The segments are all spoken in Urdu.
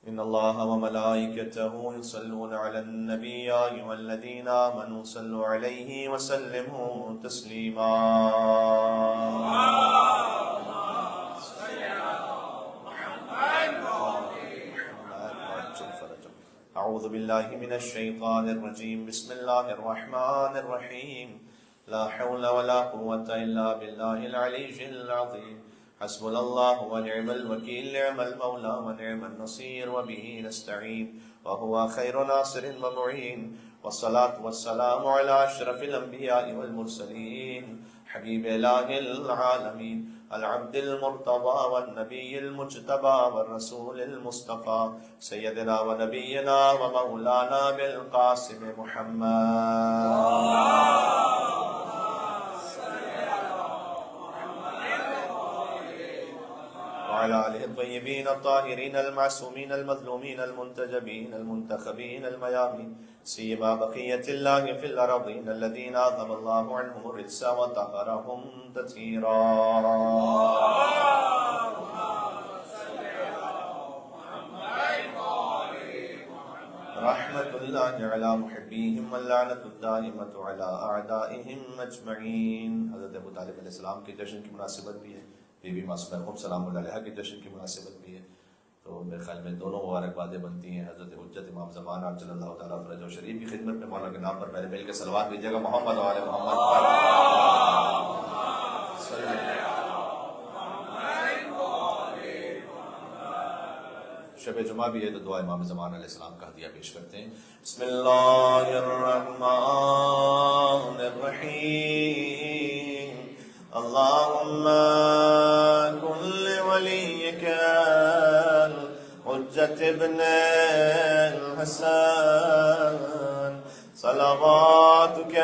إن الله وملائكته يصلون على النبي يا أيها الذين آمنوا صلوا عليه وسلموا تسليما. أعوذ بالله من الشيطان الرجيم. بسم الله الرحمن الرحيم. لا حول ولا قوة إلا بالله العلي العظيم. حسبنا الله ونعم الوكيل. نعم المولى ونعم النصير وبه نستعين وهو خير ناصر ومعين. والصلاة والسلام على أشرف الأنبياء والمرسلين حبيب إله العالمين العبد المرتضى والنبي المجتبى والرسول المصطفى سيدنا ونبينا ومولانا بالقاسم محمد وعلى آله الطيبين الطاهرين المعصومين المظلومين المنتجبين المنتخبين الميامين سيما بقية الله في الأرضين الذين أعظم الله عنهم الرجس وطهرهم تطهيرا. رحمة الله على محبيهم واللعنة الدائمة على أعدائهم أجمعين. حضرت ابو طالب علیہ السلام کے جشن کی مناسبت بھی ہے، بی بی معصومہ قم سلام اللہ علیہا کے جشن کی مناسبت بھی ہے، تو میرے خیال میں دونوں مبارکبادیں بنتی ہیں. حضرت حجت امام زمان عجل اللہ تعالیٰ فرجہ و شریف کی خدمت میں مولا کے نام پر پہلے مل کے صلوات دیجیے گا. محمد و آل محمد. شب جمعہ بھی ہے تو دعا امام زمان علیہ السلام کا ہدیہ پیش کرتے ہیں. بسم اللہ الرحمن الرحیم. اللهم كن لوليك الحجة ابن الحسن صلواتك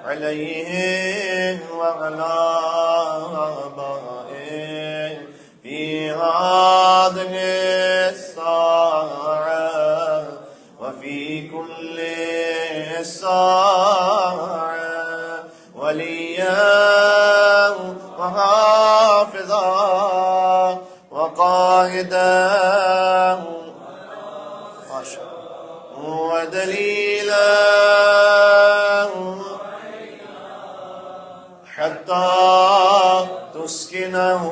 عليه وعلى آبائه في هذه الساعة وفي كل ساعة وليا وحافظا وقائدا ودليلا حتى تسكنه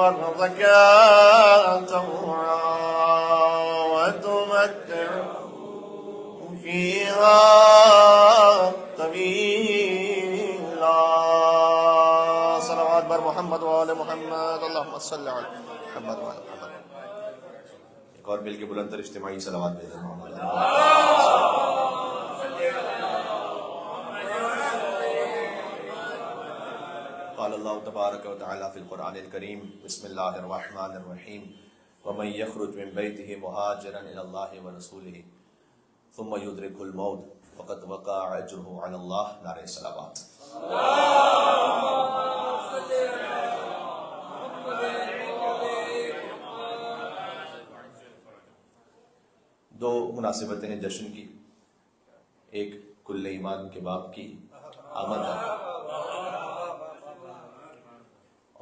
أرضك طوعا وتمتعه فيها طويلا. صلوات بر محمد وآل محمد. اللهم صل على محمد وآل محمد. ایک اور مل کے بلند تر اجتماعی صلوات بھیجیں. قال اللہ تبارک و تعالی فی القرآن الکریم. بسم اللہ الرحمن الرحیم. ومن یخرج من بیتہ مہاجرا الی اللہ ورسولہ ثم یدرکہ الموت فقد وقع اجرہ علی اللہ. نعرہ صلوات. دو مناسبتیں ہیں جشن کی. ایک کل ایمان کے باب کی آمد ہے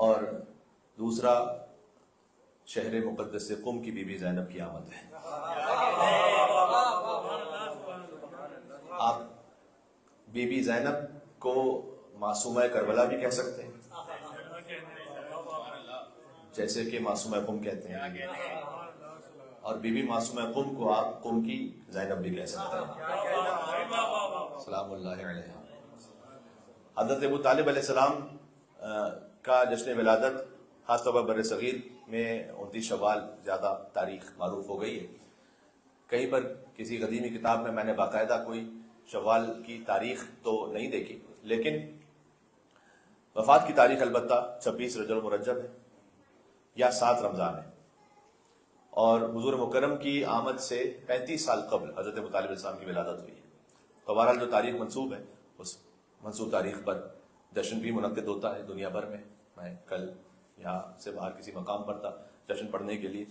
اور دوسرا شہر مقدس قم کی بی بی زینب کی آمد ہے. آپ بی بی زینب کو معصومہ کربلا بھی کہہ سکتے ہیں جیسے کہ معصومہ قم کہتے ہیں، اور بی بی معصومہ قم کو آپ قم کی زینب بھی کہہ سکتے ہیں. سلام اللہ علیہ. حضرت ابو طالب علیہ السلام کا جشن ولادت خاص طور پر بر صغیر میں 29 شوال زیادہ تاریخ معروف ہو گئی ہے. کہیں پر کسی قدیمی کتاب میں نے باقاعدہ کوئی شوال کی تاریخ تو نہیں دیکھی، لیکن وفات کی تاریخ البتہ 26 رجب المرجب ہے یا 7 رمضان ہے، اور حضور مکرم کی آمد سے 35 سال قبل حضرت ابو طالب علیہ السلام کی ولادت ہوئی ہے. تو بہرحال جو تاریخ منسوب ہے اس منسوب تاریخ پر جشن بھی منعقد ہوتا ہے دنیا بھر میں. میں کل یہاں سے باہر کسی مقام پر تھا جشن پڑھنے کے لیے،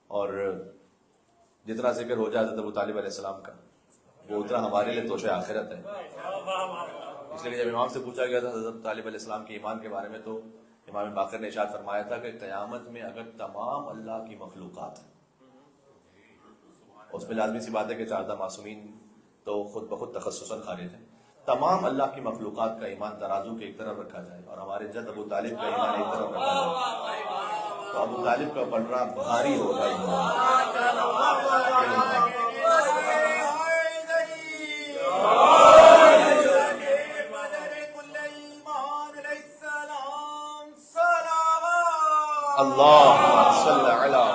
اور جتنا ذکر ہو جائے حضرت ابو طالب علیہ السلام کا وہ اتنا ہمارے لیے توشہ آخرت ہے. اس لیے جب امام سے پوچھا گیا تھا حضرت طالب علیہ السلام کے ایمان کے بارے میں تو امام باقر نے ارشاد فرمایا تھا کہ قیامت میں اگر تمام اللہ کی مخلوقات، اس میں لازمی سی بات ہے کہ 14 معصومین تو خود بخود تخصصاً خارج ہیں، تمام اللہ کی مخلوقات کا ایمان ترازو کے ایک طرف رکھا جائے اور ہمارے جد ابو طالب کا ایمان ایک طرف رکھا جائے تو ابو طالب کا پلڑا بھاری ہوگا اللہ صلی علی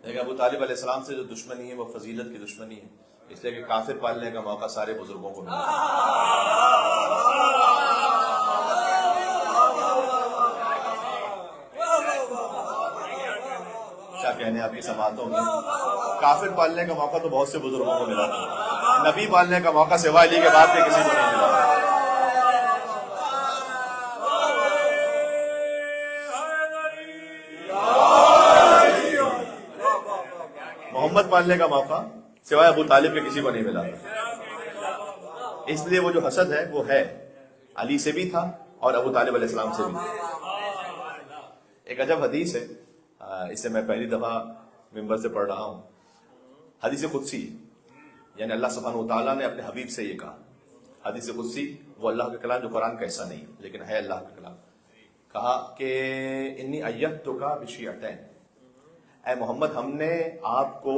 لیکن ابو طالب علیہ السلام سے جو دشمنی ہے وہ فضیلت کی دشمنی ہے، اس لیے کہ کافر پالنے کا موقع سارے بزرگوں کو ملا۔ کیا کہنے آپ کی سماعتوں میں، کافر پالنے کا موقع تو بہت سے بزرگوں کو ملا، نبی پالنے کا موقع سوائے علی کے بعد کے کسی کو نہیں ملا۔ محمد پالنے کا موقع سوائے ابو طالب کے کسی کو نہیں ملا، اس لیے وہ جو حسد ہے وہ ہے علی سے بھی تھا اور ابو طالب علیہ السلام سے بھی تھا۔ ایک عجب حدیث ہے، اس سے میں پہلی دفعہ ممبر سے پڑھ رہا ہوں، حدیث قدسی، یعنی اللہ سبحانہ وتعالیٰ نے اپنے حبیب سے یہ کہا، حدیث قدسی وہ اللہ کا کلام جو قرآن کا حصہ نہیں لیکن ہے اللہ کا کلام، کہا کہ انی ایدتک بشیعتین، اے محمد ہم نے آپ کو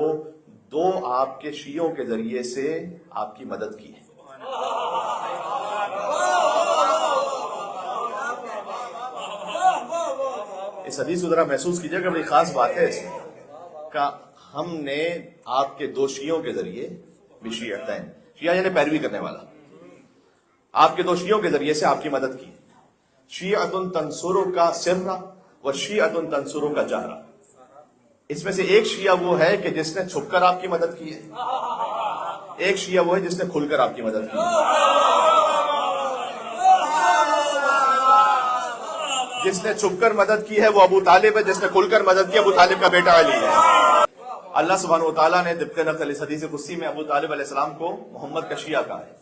2 آپ کے شیعوں کے ذریعے سے آپ کی مدد کی ہے۔ اس حدیث کو ذرا محسوس کیجئے کہ بڑی خاص بات ہے اس میں، کہ ہم نے آپ کے 2 شیعوں کے ذریعے بشیعتین، شیعہ یعنی پیروی کرنے والا، آپ کے 2 شیعوں کے ذریعے سے آپ کی مدد کی، شیعۃ تنصرک سرا و شیعۃ تنصرک جہرا، اس میں سے ایک شیعہ وہ ہے کہ جس نے چھپ کر آپ کی مدد کی ہے، ایک شیعہ وہ ہے جس نے کھل کر آپ کی مدد کی ہے۔ جس نے چھپ کر مدد کی ہے وہ ابو طالب ہے، جس نے کھل کر مدد کی ابو طالب کا بیٹا علی ہے۔ اللہ سبحانہ وتعالیٰ نے طبق نقل اس حدیث قدسی میں ابو طالب علیہ السلام کو محمد کا شیعہ کہا ہے،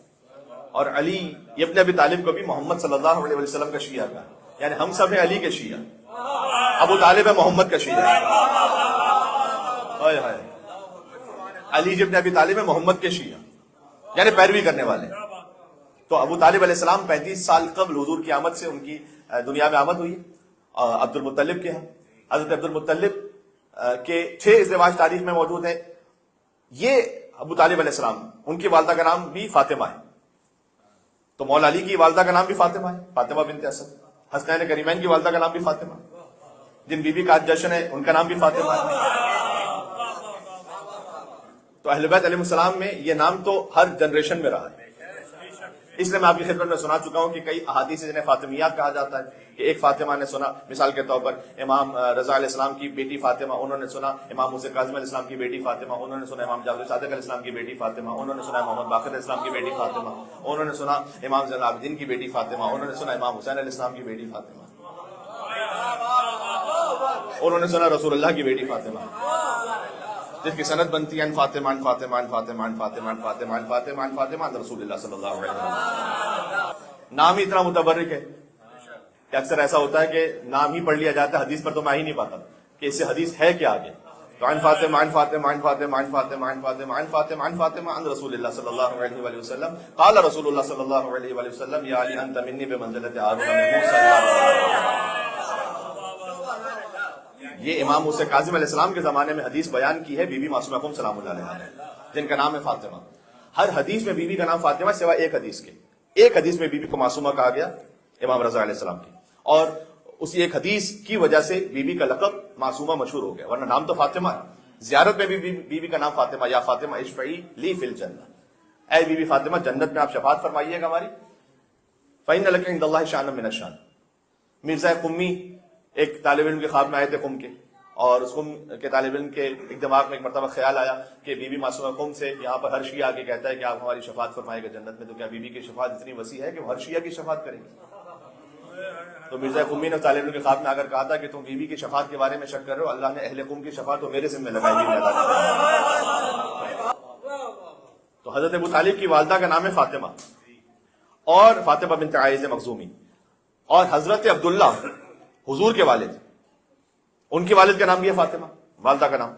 اور علی ابن ابی طالب کو بھی محمد صلی اللہ علیہ وسلم کا شیعہ کہا ہے، یعنی ہم سب ہیں علی کے شیعہ، ابو طالب ہے محمد کا شیعہ، علی ابن ابی طالب ہے محمد کے شیعہ یعنی پیروی کرنے والے۔ تو ابو طالب علیہ السلام 35 سال قبل حضور کی آمد سے ان کی دنیا میں آمد ہوئی، عبد المطلب کے ہیں، حضرت عبد المطلب کے 6 ازدواج تاریخ میں موجود ہیں۔ یہ ابو طالب علیہ السلام، ان کی والدہ کا نام بھی فاطمہ ہے، تو مولا علی کی والدہ کا نام بھی فاطمہ ہے، فاطمہ بنت اسد، حسنین کریمین کی والدہ کا نام بھی فاطمہ ہے، جن بی بی کا جشن ہے ان کا نام بھی فاطمہ ہے۔ تو اہل بیت علیہ السلام میں یہ نام تو ہر جنریشن میں رہا ہے، اس لیے میں آپ کی خدمت میں سنا چکا ہوں کہ کئی احادیث جنہیں فاطمیات کہا جاتا ہے، کہ ایک فاطمہ نے سنا، مثال کے طور پر امام رضا علیہ السلام کی بیٹی فاطمہ انہوں نے سنا، امام حسین کاظم علیہ السلام کی بیٹی فاطمہ انہوں نے سنا، امام جعفر صادق علیہ السلام کی بیٹی فاطمہ انہوں نے سنا، محمد باقر علیہ السلام کی بیٹی فاطمہ انہوں نے سنا، امام زین العابدین کی بیٹی فاطمہ انہوں نے سنا، امام حسین علیہ السلام کی بیٹی فاطمہ انہوں نے سنا، رسول اللہ کی بیٹی فاطمہ، جس کی سند بنتی ہے ان فاطمہ ان فاطمہ ان فاطمہ ان فاطمہ ان فاطمہ ان فاطمہ ان فاطمہ ان رسول اللہ صلی اللہ علیہ وسلم۔ نام ہی اتنا متبرک ہے کہ اکثر ایسا ہوتا ہے کہ نام ہی پڑھ لیا جاتا ہے، حدیث پر تو میں ہی نہیں پاتا کہ اس سے حدیث ہے کیا آگے، تو ان فاطمہ ان فاطمہ ان فاطمہ ان فاطمہ ان فاطمہ ان فاطمہ ان فاطمہ ان رسول اللہ صلی اللہ علیہ وآلہ وسلم قال رسول اللہ صلی اللہ علیہ وآلہ وسلم یا علی انت منی بمنزلۃ ہارون من موسیٰ۔ یہ امام حسین کاظم علیہ السلام کے زمانے میں حدیث بیان کی ہے بی بی معصومہ کم سلام اللہ علیہ، جن کا نام ہے فاطمہ۔ ہر حدیث میں بی بی کا نام فاطمہ سوائے ایک حدیث کے، ایک حدیث میں بی بی کو معصومہ کہا گیا امام رضا علیہ السلام کی، اور اسی ایک حدیث کی وجہ سے بی بی کا لقب معصومہ مشہور ہو گیا، ورنہ نام تو فاطمہ ہے۔ زیارت میں بھی بی بی کا نام فاطمہ، یا فاطمہ اشفعی لی فی الجنہ، اے بی بی فاطمہ جنت میں آپ شفاعت فرمائیے گا ہماری۔ فإن لک عند اللہ شأنا من الشان، مرزا قمی ایک طالب علم کے خواب میں آئے تھے قم کے، اور اس قم کے طالب علم کے ایک دماغ میں ایک مرتبہ خیال آیا کہ بی بی معصومہ قم سے یہاں پر ہر شیعہ آگے کہتا ہے کہ آپ ہماری شفاعت فرمائے گا جنت میں، تو کیا بی بی کی شفاعت اتنی وسیع ہے کہ وہ ہر شیعہ کی شفاعت کریں گے؟ تو مرزا قمی نے طالب علم کے خواب میں آ کر کہا تھا کہ تم بی بی کی شفاعت کے بارے میں شک کر رہے ہو، اللہ نے اہل قم کی شفاعت تو میرے ذمہ لگائی دی۔ تو حضرت ابو طالب کی والدہ کا نام ہے فاطمہ، اور فاطمہ بنت عائز مخزومی، اور حضرت عبداللہ حضور کے والد، ان کے والد کا نام بھی ہے فاطمہ، والدہ کا نام.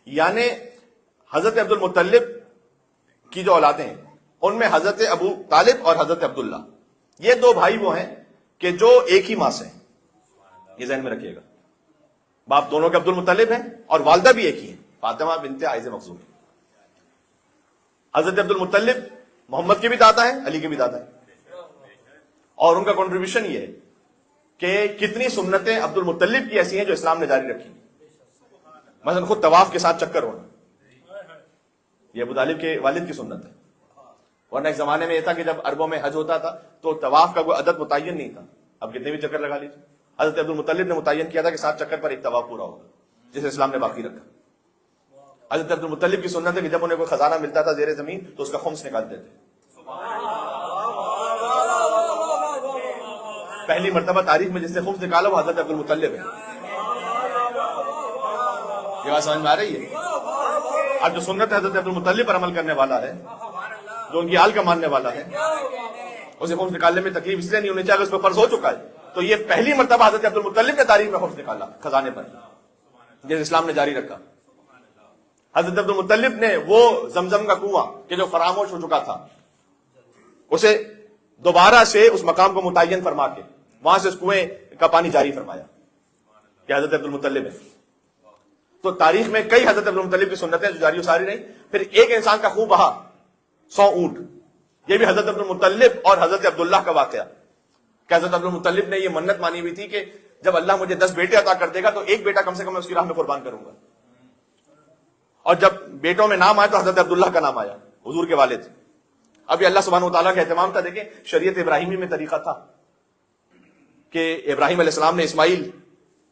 یعنی حضرت عبد المطلب کی جو اولادیں ہیں ان میں حضرت ابو طالب اور حضرت عبداللہ، یہ دو بھائی وہ ہیں کہ جو ایک ہی ماں سے ہیں. یہ ذہن میں رکھیے گا، باپ دونوں کے عبد المطلب ہیں اور والدہ بھی ایک ہی ہیں، فاطمہ بنت عائز مخزومی. حضرت عبد المطلب محمد کے بھی دادا ہیں، علی کے بھی دادا ہیں، اور ان کا کنٹریبیوشن یہ ہے کہ کتنی سنتیں عبد المطلب کی ایسی ہیں جو اسلام نے جاری رکھی. مثلا خود طواف کے ساتھ چکر ہونا، یہ ابو طالب کے والد کی سنت ہے. ورنہ ایک زمانے میں یہ تھا کہ جب عربوں میں حج ہوتا تھا تو طواف کا کوئی عدد متعین نہیں تھا، اب کتنے بھی چکر لگا لیجیے. حضرت عبد المطلب نے متعین کیا تھا کہ 7 چکر پر ایک طواف پورا ہوگا، جسے اسلام نے باقی رکھا. حضرت عبد المطلب کی سنت ہے کہ جب انہیں کوئی خزانہ ملتا تھا زیر زمین تو اس کا خمس نکالتے تھے. پہلی مرتبہ تاریخ میں جس نے خمس نکالا وہ حضرت عبد المطلب ہے. یہ بات سمجھ میں آ رہی ہے؟ اب جو سنت حضرت عبد المطلب پر عمل کرنے والا ہے، جو ان کی آل کا ماننے والا ہے، اسے خمس نکالنے میں تکلیف اس لیے نہیں ہونی چاہیے کہ اس پہ فرض ہو چکا ہے. تو یہ پہلی مرتبہ حضرت عبد المطلب نے تاریخ میں خمس نکالا خزانے پر، جس اسلام نے جاری رکھا. حضرت عبد المطلب نے وہ زمزم کا کنواں کہ جو فراموش ہو چکا تھا اسے دوبارہ سے اس مقام کو متعین فرما کے وہاں سے اس کنویں کا پانی جاری فرمایا کہ حضرت عبد المطلب ہے. تو تاریخ میں کئی حضرت عبد المطلب کی سنتیں جو جاری و ساری رہی. پھر ایک انسان کا خون بہا 100 اونٹ، یہ بھی حضرت عبد المطلب اور حضرت عبداللہ کا واقعہ کہ حضرت عبد المطلب نے یہ منت مانی ہوئی تھی کہ جب اللہ مجھے 10 بیٹے عطا کر دے گا تو ایک بیٹا کم سے کم میں اس کی راہ میں قربان کروں گا. اور جب بیٹوں میں نام آیا تو حضرت عبداللہ کا نام آیا، حضور کے والد. اب یہ اللہ سبحانہ و تعالیٰ کا اہتمام تھا. دیکھیں شریعت ابراہیمی میں طریقہ تھا کہ ابراہیم علیہ السلام نے اسماعیل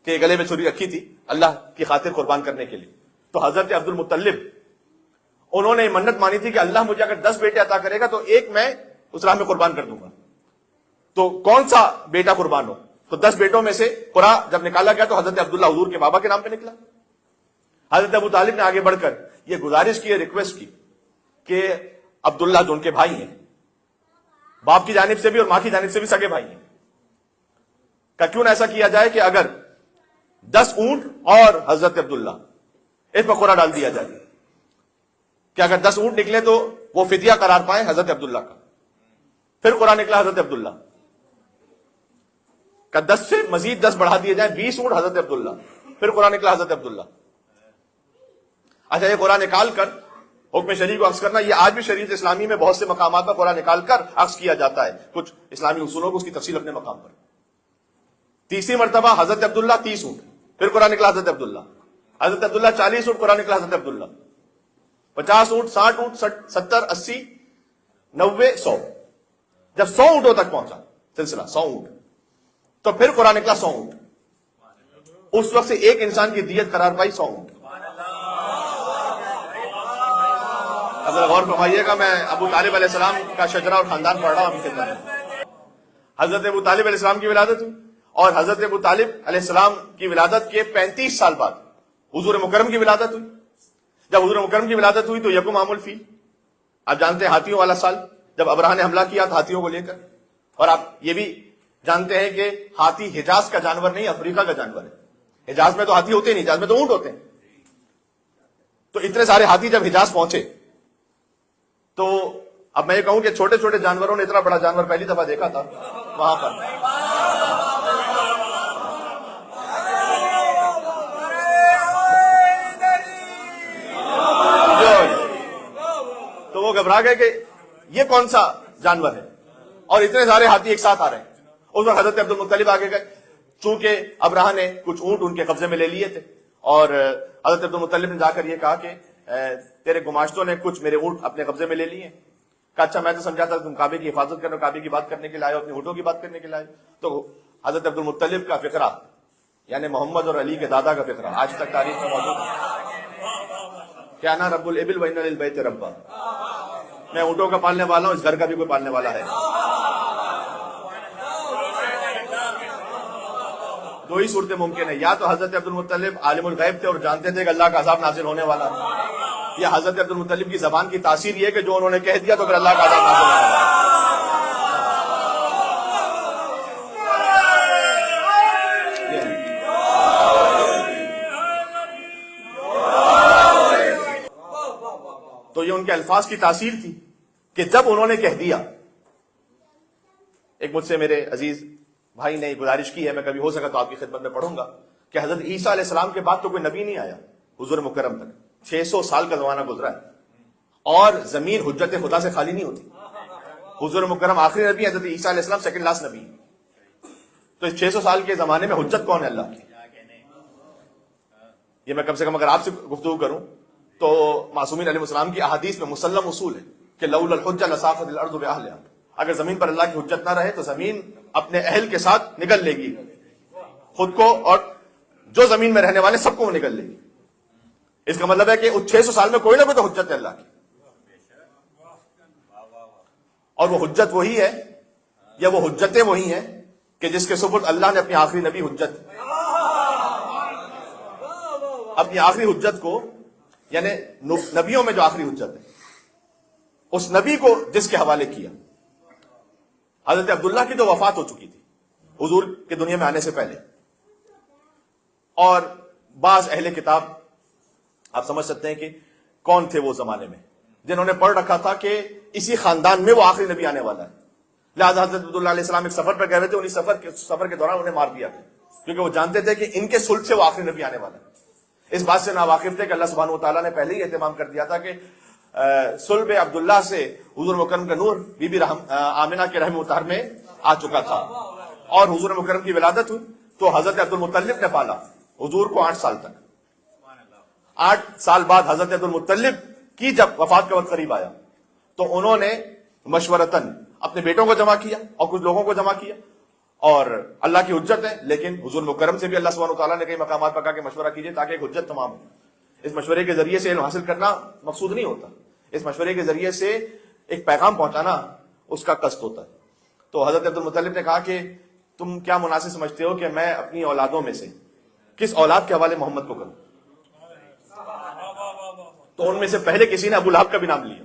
کے گلے میں چھری رکھی تھی اللہ کی خاطر قربان کرنے کے لیے. تو حضرت عبد المطلب انہوں نے منت مانی تھی کہ اللہ مجھے اگر 10 بیٹے عطا کرے گا تو ایک میں اس راہ میں قربان کر دوں گا. تو کون سا بیٹا قربان ہو؟ تو 10 بیٹوں میں سے قرآ جب نکالا گیا تو حضرت عبداللہ حضور کے بابا کے نام پہ نکلا. حضرت ابو طالب نے آگے بڑھ کر یہ گزارش کی، ریکویسٹ کی کہ عبداللہ جو ان کے بھائی ہیں، باپ کی جانب سے بھی اور ماں کی جانب سے بھی سگے بھائی ہیں، کہ کیوں نہ ایسا کیا جائے کہ اگر 10 اونٹ اور حضرت عبداللہ اس پر قرآ ڈال دیا جائے کہ اگر 10 اونٹ نکلے تو وہ فدیہ قرار پائے حضرت عبداللہ کا. پھر قرآن نکلا حضرت عبداللہ کا 10 سے مزید 10 بڑھا دیے جائیں 20 اونٹ حضرت عبداللہ. پھر قرآن نکلا حضرت عبداللہ. اچھا یہ قرآن نکال کر حکم شریع کو عکس کرنا، یہ آج بھی شریعت اسلامی میں بہت سے مقامات پر قرآن نکال کر عکس کیا جاتا ہے، کچھ اسلامی اصولوں کو اس کی تفصیل اپنے مقام پر. تیسری مرتبہ حضرت عبداللہ 30 اونٹ، پھر قرآن نکلا حضرت عبداللہ. حضرت عبداللہ 40 اونٹ، قرآن نکلا حضرت عبداللہ. 50 اونٹ، 60 اونٹ، 70، 80، 90، 100. جب 100 اونٹوں تک پہنچا سلسلہ 100 اونٹ تو پھر قرآن نکلا 100 اونٹ. اس وقت سے ایک انسان کی دیت قرار پائی 100 اونٹ. اگر غور فرمائیے گا، میں ابو طالب علیہ السلام کا شجرہ اور خاندان پڑھ رہا ہوں. حضرت ابو طالب علیہ السلام کی ولادت ہوئی اور حضرت ابو طالب علیہ السلام کی ولادت کے 35 سال بعد حضور مکرم کی ولادت ہوئی. جب حضور مکرم کی ولادت ہوئی تو یکم عام الفیل، آپ جانتے ہیں ہاتھیوں والا سال، جب ابراہ نے حملہ کیا تھا ہاتھیوں کو لے کر. اور آپ یہ بھی جانتے ہیں کہ ہاتھی حجاز کا جانور نہیں، افریقہ کا جانور ہے. حجاز میں تو ہاتھی ہوتے نہیں، حجاز میں تو اونٹ ہوتے ہیں. تو اتنے سارے ہاتھی جب حجاز پہنچے تو اب میں یہ کہوں کہ چھوٹے چھوٹے جانوروں نے اتنا بڑا جانور پہلی دفعہ دیکھا تھا وہاں پر. تو وہ گھبرا گئے کہ یہ کون سا جانور ہے اور اتنے سارے ہاتھی ایک ساتھ آ رہے ہیں. اس وقت حضرت عبد المطلب آگے گئے، چونکہ ابراہ نے کچھ اونٹ ان کے قبضے میں لے لیے تھے اور حضرت عبد المطلب نے جا کر یہ کہا کہ تیرے گماشتوں نے کچھ میرے اونٹ اپنے قبضے میں لے لیے. کہا اچھا میں تو سمجھا تھا تم کعبے کی حفاظت کرنے، کعبے کی بات کرنے کے لیے آئے، اپنے اونٹوں کی بات کرنے کے لیے آئے. تو حضرت عبد المطلب کا فقرہ یعنی محمد اور علی کے دادا کا فقرہ آج تک تاریخ میں موجود ہے. کیا نا رب الابل وان للبیت ربا، میں اونٹوں کا پالنے والا ہوں، اس گھر کا بھی کوئی پالنے والا ہے. دو ہی صورتیں ممکن ہے، یا تو حضرت عبد المطلب عالم الغیب تھے اور جانتے تھے کہ اللہ کا عذاب نازل ہونے والا ہے، یا حضرت عبد المطلب کی زبان کی تاثیر یہ کہ جو انہوں نے کہہ دیا تو پھر اللہ کا عذاب نازل ہونے لگا؟ تو یہ ان کے الفاظ کی تاثیر تھی کہ جب انہوں نے کہہ دیا. ایک مجھ سے میرے عزیز بھائی نے گزارش کی ہے، میں کبھی ہو سکا تو آپ کی خدمت میں پڑھوں گا، کہ حضرت عیسیٰ علیہ السلام کے بعد تو کوئی نبی نہیں آیا حضور مکرم تک. 600 سال کا زمانہ گزرا ہے اور زمین حجت خدا سے خالی نہیں ہوتی. حضور مکرم آخری نبی، حضرت عیسیٰ علیہ السلام سیکنڈ لاسٹ نبی. تو اس 600 سال کے زمانے میں حجت کون ہے اللہ کی؟ یہ میں کم سے کم اگر آپ سے گفتگو کروں تو معصومین علیہ السلام کی احادیث میں مسلم اصول ہے کہ لولا الحجہ لصافت الارض باہلہا، اگر زمین پر اللہ کی حجت نہ رہے تو زمین اپنے اہل کے ساتھ نگل لے گی، خود کو اور جو زمین میں رہنے والے سب کو وہ نگل لے گی. اس کا مطلب ہے کہ اس 600 سال میں کوئی نہ کوئی تو حجت ہے اللہ کی، اور وہ حجت وہی ہے یا وہ حجتیں وہی ہیں کہ جس کے سپرد اللہ نے اپنی آخری نبی حجت، اپنی آخری حجت کو، یعنی نبیوں میں جو آخری حجت ہے اس نبی کو جس کے حوالے کیا. حضرت عبداللہ کی تو وفات ہو چکی تھی حضور کے دنیا میں آنے سے پہلے، اور بعض اہل کتاب آپ سمجھ سکتے ہیں کہ کون تھے وہ زمانے میں، جنہوں نے پڑھ رکھا تھا کہ اسی خاندان میں وہ آخری نبی آنے والا ہے. لہذا حضرت عبداللہ علیہ السلام ایک سفر پر گئے ہوئے تھے، انہیں سفر کے دوران انہیں مار دیا گیا کیونکہ وہ جانتے تھے کہ ان کے سلط سے وہ آخری نبی آنے والا ہے. اس بات سے ناواقف تھے کہ اللہ سبحانہ و تعالیٰ نے پہلے ہی اہتمام کر دیا تھا کہ صلب عبداللہ سے حضور مکرم کا نور بی بی آمنہ کے رحم مطہر میں آ چکا تھا، اور حضور مکرم کی ولادت ہوئی تو حضرت عبد المطلب نے پالا حضور کو 8 سال تک. 8 سال بعد حضرت عبد المطلب کی جب وفات کا وقت قریب آیا تو انہوں نے مشورتاً اپنے بیٹوں کو جمع کیا اور کچھ لوگوں کو جمع کیا، اور اللہ کی حجت ہے لیکن حضور مکرم سے بھی اللہ سبحانہ وتعالیٰ نے کئی مقامات پر کہا کہ مشورہ کیجئے تاکہ ایک حجت تمام ہو. اس مشورے کے ذریعے سے علم حاصل کرنا مقصود نہیں ہوتا، اس مشورے کے ذریعے سے ایک پیغام پہنچانا اس کا قصد ہوتا ہے. تو حضرت عبد المطلب نے کہا کہ تم کیا مناسب سمجھتے ہو کہ میں اپنی اولادوں میں سے کس اولاد کے حوالے محمد کو کروں؟ تو ان میں سے پہلے کسی نے ابو لہب کا بھی نام لیا.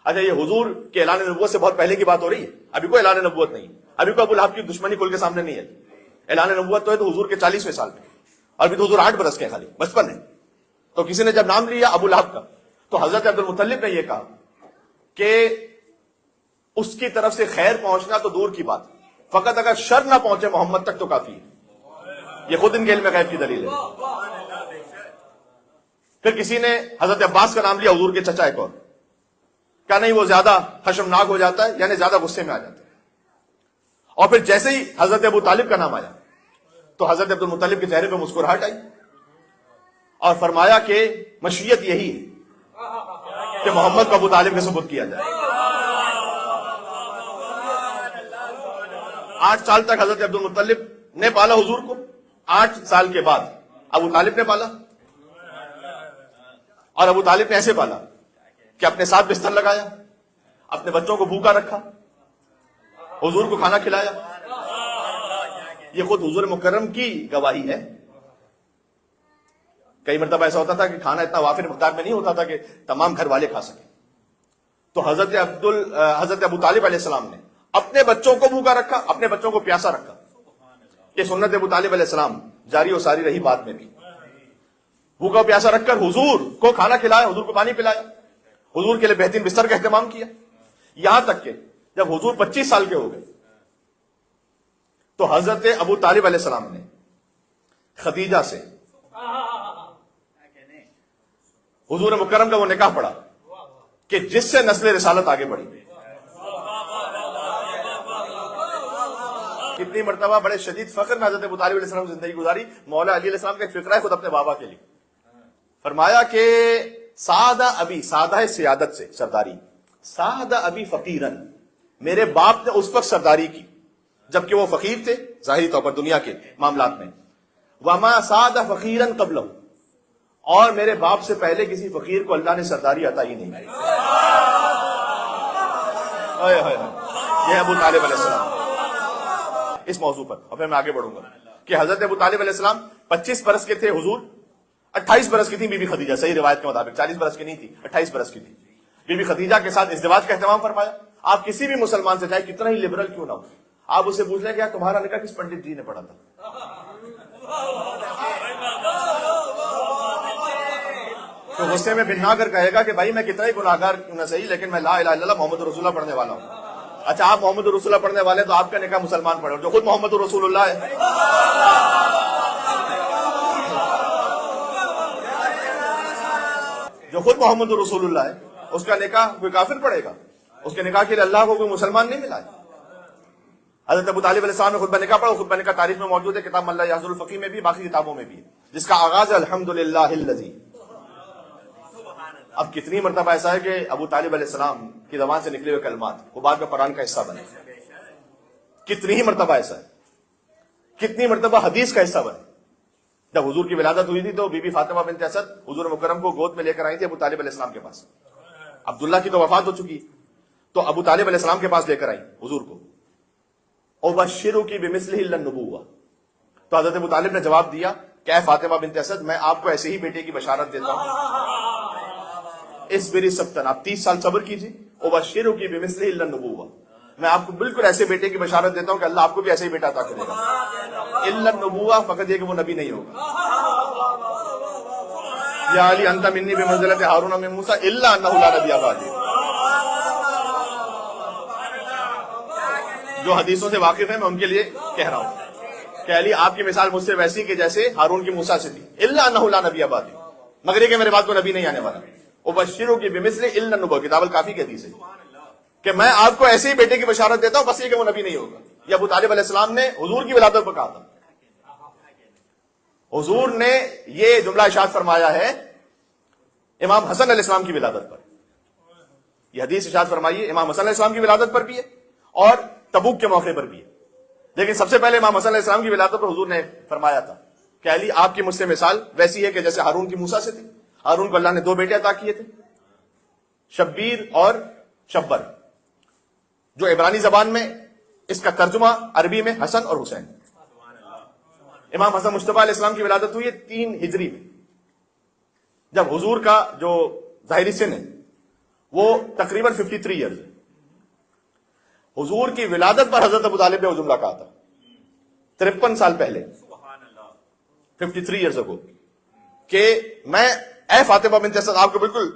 اچھا، یہ حضور کے اعلان نبوت سے بہت پہلے کی بات ہو رہی ہے، ابھی کوئی اعلان نبوت نہیں، ابھی کوئی ابو لہب کی دشمنی کھل کے سامنے نہیں ہے. اعلان نبوت تو ہے تو حضور کے 40ویں سال میں، اور ابھی تو حضور 8 برس کے خالی بچپن ہے. تو کسی نے جب نام لیا ابو لہب کا تو حضرت عبد المطلب نے یہ کہا کہ اس کی طرف سے خیر پہنچنا تو دور کی بات، فقط اگر شر نہ پہنچے محمد تک تو کافی ہے. یہ خود ان کے علم غیب کی دلیل ہے. پھر کسی نے حضرت عباس کا نام لیا، حضور کے چچا ایک اور، کیا نہیں وہ زیادہ خشمناک ہو جاتا ہے، یعنی زیادہ غصے میں آ جاتا ہے. اور پھر جیسے ہی حضرت ابو طالب کا نام آیا تو حضرت عبد المطلب کے چہرے پہ مسکراہٹ آئی اور فرمایا کہ مشیت یہی ہے کہ محمد کو ابو طالب کے سپرد کیا جائے. 8 سال تک حضرت عبد المطلب نے پالا حضور کو، 8 سال کے بعد ابو طالب نے پالا، اور ابو طالب نے ایسے پالا کہ اپنے ساتھ بستر لگایا، اپنے بچوں کو بھوکا رکھا، حضور کو کھانا کھلایا. یہ خود حضور مکرم کی گواہی ہے. کئی مرتبہ ایسا ہوتا تھا کہ کھانا اتنا وافر مقدار میں نہیں ہوتا تھا کہ تمام گھر والے کھا سکیں، تو حضرت ابو طالب علیہ السلام نے اپنے بچوں کو بھوکا رکھا، اپنے بچوں کو پیاسا رکھا. یہ سنت ابو طالب علیہ السلام جاری و ساری رہی بعد میں بھی. بھوکا پیاسا رکھ کر حضور کو کھانا کھلایا، حضور کو پانی پلایا، حضور کے لیے بہترین بستر کا اہتمام کیا. یہاں تک کہ جب حضور 25 سال کے ہو گئے تو حضرت ابو طالب علیہ السلام نے خدیجہ سے حضور مکرم کا وہ نکاح پڑھا کہ جس سے نسل رسالت آگے بڑھی. کتنی مرتبہ بڑے شدید فخر میں حضرت ابو طالب علیہ السلام زندگی گزاری. مولا علی علیہ السلام کا ایک فقرہ ہے خود اپنے بابا کے لیے. فرمایا کہ سادہ ابی، سادہ ہے سیادت سے سرداری، سادہ ابی فقیرن، میرے باپ نے اس وقت سرداری کی جبکہ وہ فقیر تھے ظاہری طور پر دنیا کے معاملات میں. وما سادہ فقیرن قبلہ، اور میرے باپ سے پہلے کسی فقیر کو اللہ نے سرداری عطا ہی نہیں. یہ ابو طالب علیہ السلام. اس موضوع پر اور پھر میں آگے بڑھوں گا کہ حضرت ابو طالب علیہ السلام 25 برس کے تھے حضور 28 برس کی تھی بی بی خدیجہ، صحیح روایت کے مطابق 40 برس کی نہیں تھی، 28 برس کی تھی. بی بی خدیجہ کے ساتھ ازدواج کا اہتمام فرمایا. آپ کسی بھی مسلمان سے چاہے کتنا ہی لبرل کیوں نہ ہو، آپ اسے پوچھ لیں کہ یار تمہارا نکاح کس پنڈت جی نے پڑھا تھا؟ تو غصے میں بھنا کر کہے گا کہ بھائی میں کتنا ہی گناہگار کیوں نہ صحیح، لیکن میں لا الہ الا اللہ محمد رسول اللہ پڑھنے والا ہوں. اچھا آپ محمد رسول اللہ پڑھنے والے تو آپ کا نکاح مسلمان پڑھے جو خود محمد رسول اللہ ہے. جو خود محمد رسول اللہ ہے اس کا نکاح کوئی کافر پڑھے گا؟ اس کے نکاح کے لیے اللہ کو کوئی مسلمان نہیں ملا ہے. حضرت ابو طالب علیہ السلام نے خطبہ نکاح پڑھا، خطبہ نکاح تاریخ میں موجود ہے، کتاب ملا یحضر الفقی میں بھی، باقی کتابوں میں بھی، جس کا آغاز ہے الحمدللہ الذی. اب کتنی مرتبہ ایسا ہے کہ ابو طالب علیہ السلام کی زبان سے نکلے ہوئے کلمات وہ بعد میں قرآن کا حصہ بنے. کتنی ہی مرتبہ ایسا ہے، کتنی مرتبہ حدیث کا حصہ بنے. جب حضور کی ولادت ہوئی تھی تو بی بی فاطمہ بنت اسد حضور مکرم کو گود میں لے کر آئی تھی ابو طالب علیہ السلام کے پاس. عبداللہ کی تو وفات ہو چکی تو ابو طالب علیہ السلام کے پاس لے کر آئی حضور کو. ابشرک بمثلہ النبوہ. تو حضرت ابو طالب نے جواب دیا کہ اے فاطمہ بنت اسد میں آپ کو ایسے ہی بیٹے کی بشارت دیتا ہوں، اصبری سبتن، آپ 30 سال صبر کیجیے. ابشرک بمثلہ النبوہ، میں آپ کو بالکل ایسے بیٹے کی بشارت دیتا ہوں کہ اللہ آپ کو بھی ایسے ہی بیٹا عطا کرے گا. الا النبوہ، فقط یہ کہ وہ نبی نہیں ہوگا. یا علی انت منی بمنزلۃ ہارون من موسیٰ الا انہ لا نبی بعدی. جو حدیثوں سے واقف ہیں میں ان کے لیے کہہ رہا ہوں کہ علی آپ کی مثال مجھ سے ویسی کہ جیسے ہارون کی موسیٰ سے تھی. الا انہ لا نبی بعدی، مگر یہ کہ میرے بعد کوئی نبی نہیں آنے والا. ابشرک بمثلہ الا النبوہ، کتاب الکافی کی حدیث ہے کہ میں آپ کو ایسے ہی بیٹے کی بشارت دیتا ہوں، بس یہ کہ وہ نبی نہیں ہوگا. یہ ابو طالب علیہ السلام نے حضور کی ولادت پر کہا تھا. حضور نے یہ جملہ ارشاد فرمایا ہے امام حسن علیہ السلام کی ولادت پر. یہ حدیث ارشاد فرمائی امام حسن علیہ السلام کی ولادت پر بھی ہے اور تبوک کے موقع پر بھی ہے. لیکن سب سے پہلے امام حسن علیہ السلام کی ولادت پر حضور نے فرمایا تھا کہ علی آپ کی مجھ سے مثال ویسی ہے کہ جیسے ہارون کی موسیٰ سے تھی. ہارون کو اللہ نے 2 بیٹے عطا کیے تھے، شبیر اور شبر، جو عبرانی زبان میں اس کا ترجمہ عربی میں حسن اور حسین. امام حسن مصطفیٰ علیہ السلام کی ولادت ہوئی ہے 3 ہجری میں، جب حضور کا جو ظاہری سن ہے وہ تقریباً 53 ایئرز ہے. حضور کی ولادت پر حضرت ابو طالب نے وہ جملہ کہا تھا 53 سال پہلے، 53 ایئرز اگو، کہ میں اے فاطمہ بنت اسد آپ کو بالکل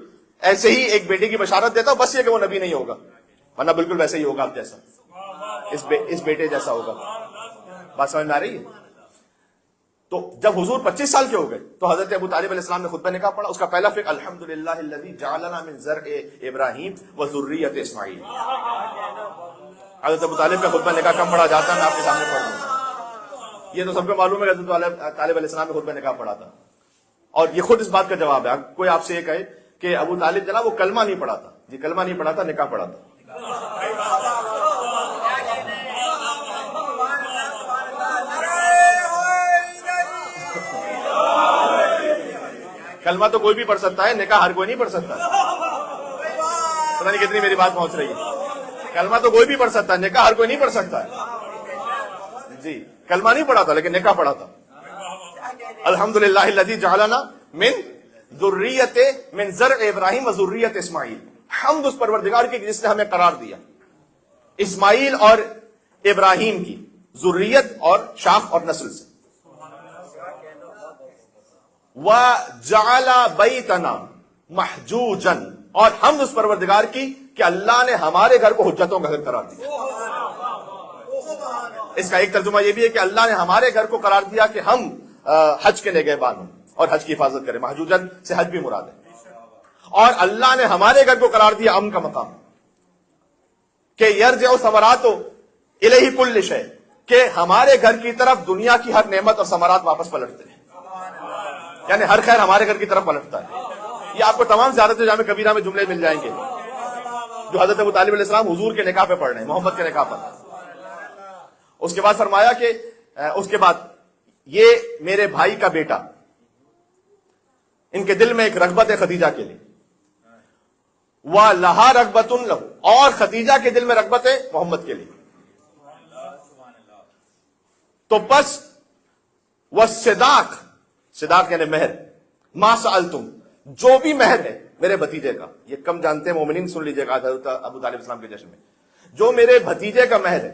ایسے ہی ایک بیٹے کی بشارت دیتا ہوں، بس یہ کہ وہ نبی نہیں ہوگا، ورنہ بالکل ویسے ہی ہوگا آپ جیسا، اس بیٹے جیسا ہوگا. بات سمجھ میں آ رہی ہے؟ تو جب حضور 25 سال کے ہو گئے تو حضرت ابو طالب علیہ السلام نے خطبہ نکاح پڑھا. اس کا پہلا فقہ الحمدللہ الذی جعلنا من زرع ابراہیم وذریۃ اسماعیل. حضرت ابو طالب کا خطبہ نکاح کم پڑھا جاتا ہے، میں آپ کے سامنے پڑھ دوں. یہ تو سب کو معلوم ہے کہ حضرت طالب علیہ السلام نے خطبہ نکاح پڑھا تھا، اور یہ خود اس بات کا جواب ہے. کوئی آپ سے یہ کہے کہ ابو طالب جناب وہ کلمہ نہیں پڑھا تھا، جی کلمہ نہیں پڑھا تھا، نکاح پڑھا تھا. کلمہ تو کوئی بھی پڑھ سکتا ہے، نکاح ہر کوئی نہیں پڑھ سکتا. پتہ نہیں کتنی میری بات پہنچ رہی ہے. کلمہ تو کوئی بھی پڑھ سکتا ہے، نکاح ہر کوئی نہیں پڑھ سکتا ہے. جی کلمہ نہیں پڑھا تھا لیکن نکاح پڑھا تھا. الحمدللہ الذی جعلنا من ذریۃ من زرع ابراہیم وذریۃ اسماعیل. حمد اس پروردگار کی جس نے ہمیں قرار دیا اسماعیل اور ابراہیم کی ذریت اور شاخ اور نسل سے. وَجَعَلَ بَيْتَنَا مَحْجُوجًا، اور حمد اس پروردگار کی کہ اللہ نے ہمارے گھر کو حجتوں کا گھر قرار دیا. اس کا ایک ترجمہ یہ بھی ہے کہ اللہ نے ہمارے گھر کو قرار دیا کہ ہم حج کے نگہبان ہوں اور حج کی حفاظت کریں. محجوجن سے حج بھی مراد ہے. اور اللہ نے ہمارے گھر کو قرار دیا امن کا مقام، کہ یرجع ثمرات الیہ کل شیء، کہ ہمارے گھر کی طرف دنیا کی ہر نعمت اور ثمرات واپس پلٹتے ہیں. یعنی ہر خیر ہمارے گھر کی طرف پلٹتا ہے. یہ آپ کو تمام زیادت جامع کبیرہ میں جملے مل جائیں گے جو حضرت ابو طالب علیہ السلام حضور کے نکاح پہ پڑھ رہے ہیں، محمد کے نکاح پر. اس کے بعد فرمایا کہ اس کے بعد یہ میرے بھائی کا بیٹا، ان کے دل میں ایک رغبت ہے خدیجہ کے لیے، وَلَهَا رَغْبَةٌ لَهُ، اور خدیجہ کے دل میں رغبت ہے محمد کے لیے. تو بس وَالصِّدَاقِ، صداق یعنی مہر، ما سألتم، جو بھی مہر ہے میرے بھتیجے کا، یہ کم جانتے ہیں مومنین، سن لیجیے گا حضرت ابو طالب اسلام کے جشن میں، جو میرے بھتیجے کا مہر ہے،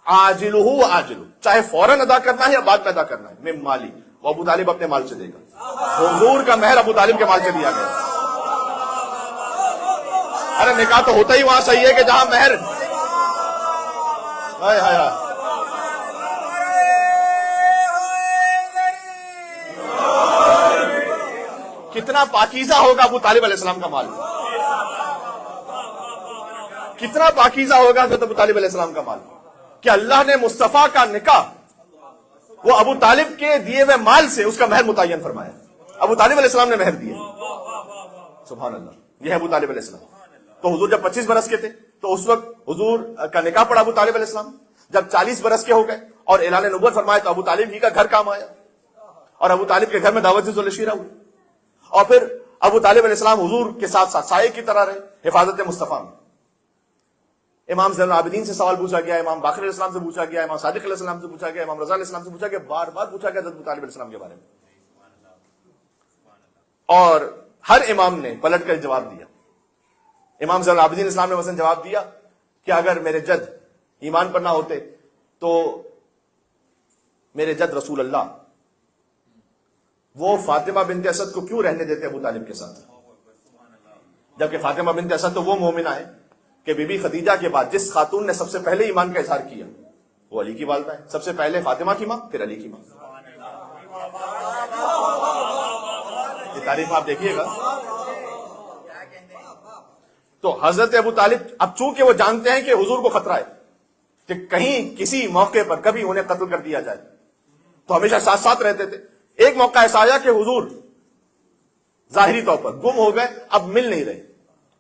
عاجلہ و آجلہ، چاہے فوراً ادا کرنا ہے یا بعد میں ادا کرنا ہے، من مالی، وہ ابو طالب اپنے مال سے دے گا۔ حضور کا مہر ابو طالب کے مال سے دیا گیا۔ ارے نکاح تو ہوتا ہی وہاں صحیح ہے کہ جہاں مہر، ہائے ہائے ہائے، کتنا پاکیزہ ہوگا ابو طالب علیہ السلام کا مال، کتنا پاکیزہ ہوگا حضرت ابو طالب علیہ السلام کا مال، کہ اللہ نے مصطفیٰ کا نکاح وہ ابو طالب کے دیے ہوئے مال سے اس کا مہر متعین فرمایا۔ ابو طالب علیہ السلام نے مہر دیے، سبحان اللہ، یہ ہے ابو طالب علیہ السلام۔ تو حضور جب 25 برس کے تھے تو اس وقت حضور کا نکاح پڑا ابو طالب علیہ السلام، جب 40 برس کے ہو گئے اور اعلان نبوت فرمایا تو ابو طالب ہی کا گھر کام آیا، اور ابو طالب کے گھر میں دعوت ذل شیرہ ہوئی، اور پھر ابو طالب علیہ السلام حضور کے ساتھ ساتھ سائے کی طرح رہے حفاظت مصطفیٰ میں۔ امام زین العابدین سے سوال پوچھا گیا، امام باقر علیہ السلام سے پوچھا گیا، امام صادق علیہ السلام سے پوچھا گیا، امام رضا علیہ السلام سے پوچھا گیا، بار بار پوچھا گیا حضرت ابو طالب علیہ السلام کے بارے میں، اور ہر امام نے پلٹ کر جواب دیا۔ امام زین العابدین اسلام نے مثلا جواب دیا کہ اگر میرے جد ایمان پر نہ ہوتے تو میرے جد رسول اللہ وہ فاطمہ بنت اسد کو کیوں رہنے دیتے ابو طالب کے ساتھ، جبکہ فاطمہ بنت اسد تو وہ مومنہ ہے کہ بی بی خدیجہ کے بعد جس خاتون نے سب سے پہلے ایمان کا اظہار کیا وہ علی کی والدہ ہے، سب سے پہلے فاطمہ کی ماں پھر علی کی ماں۔ یہ تعریف آپ دیکھیے گا۔ تو حضرت ابو طالب اب چونکہ وہ جانتے ہیں کہ حضور کو خطرہ ہے کہ کہیں کسی موقع پر کبھی انہیں قتل کر دیا جائے، تو ہمیشہ ساتھ ساتھ رہتے تھے۔ ایک موقع ایسا آیا کہ حضور ظاہری طور پر گم ہو گئے، اب مل نہیں رہے،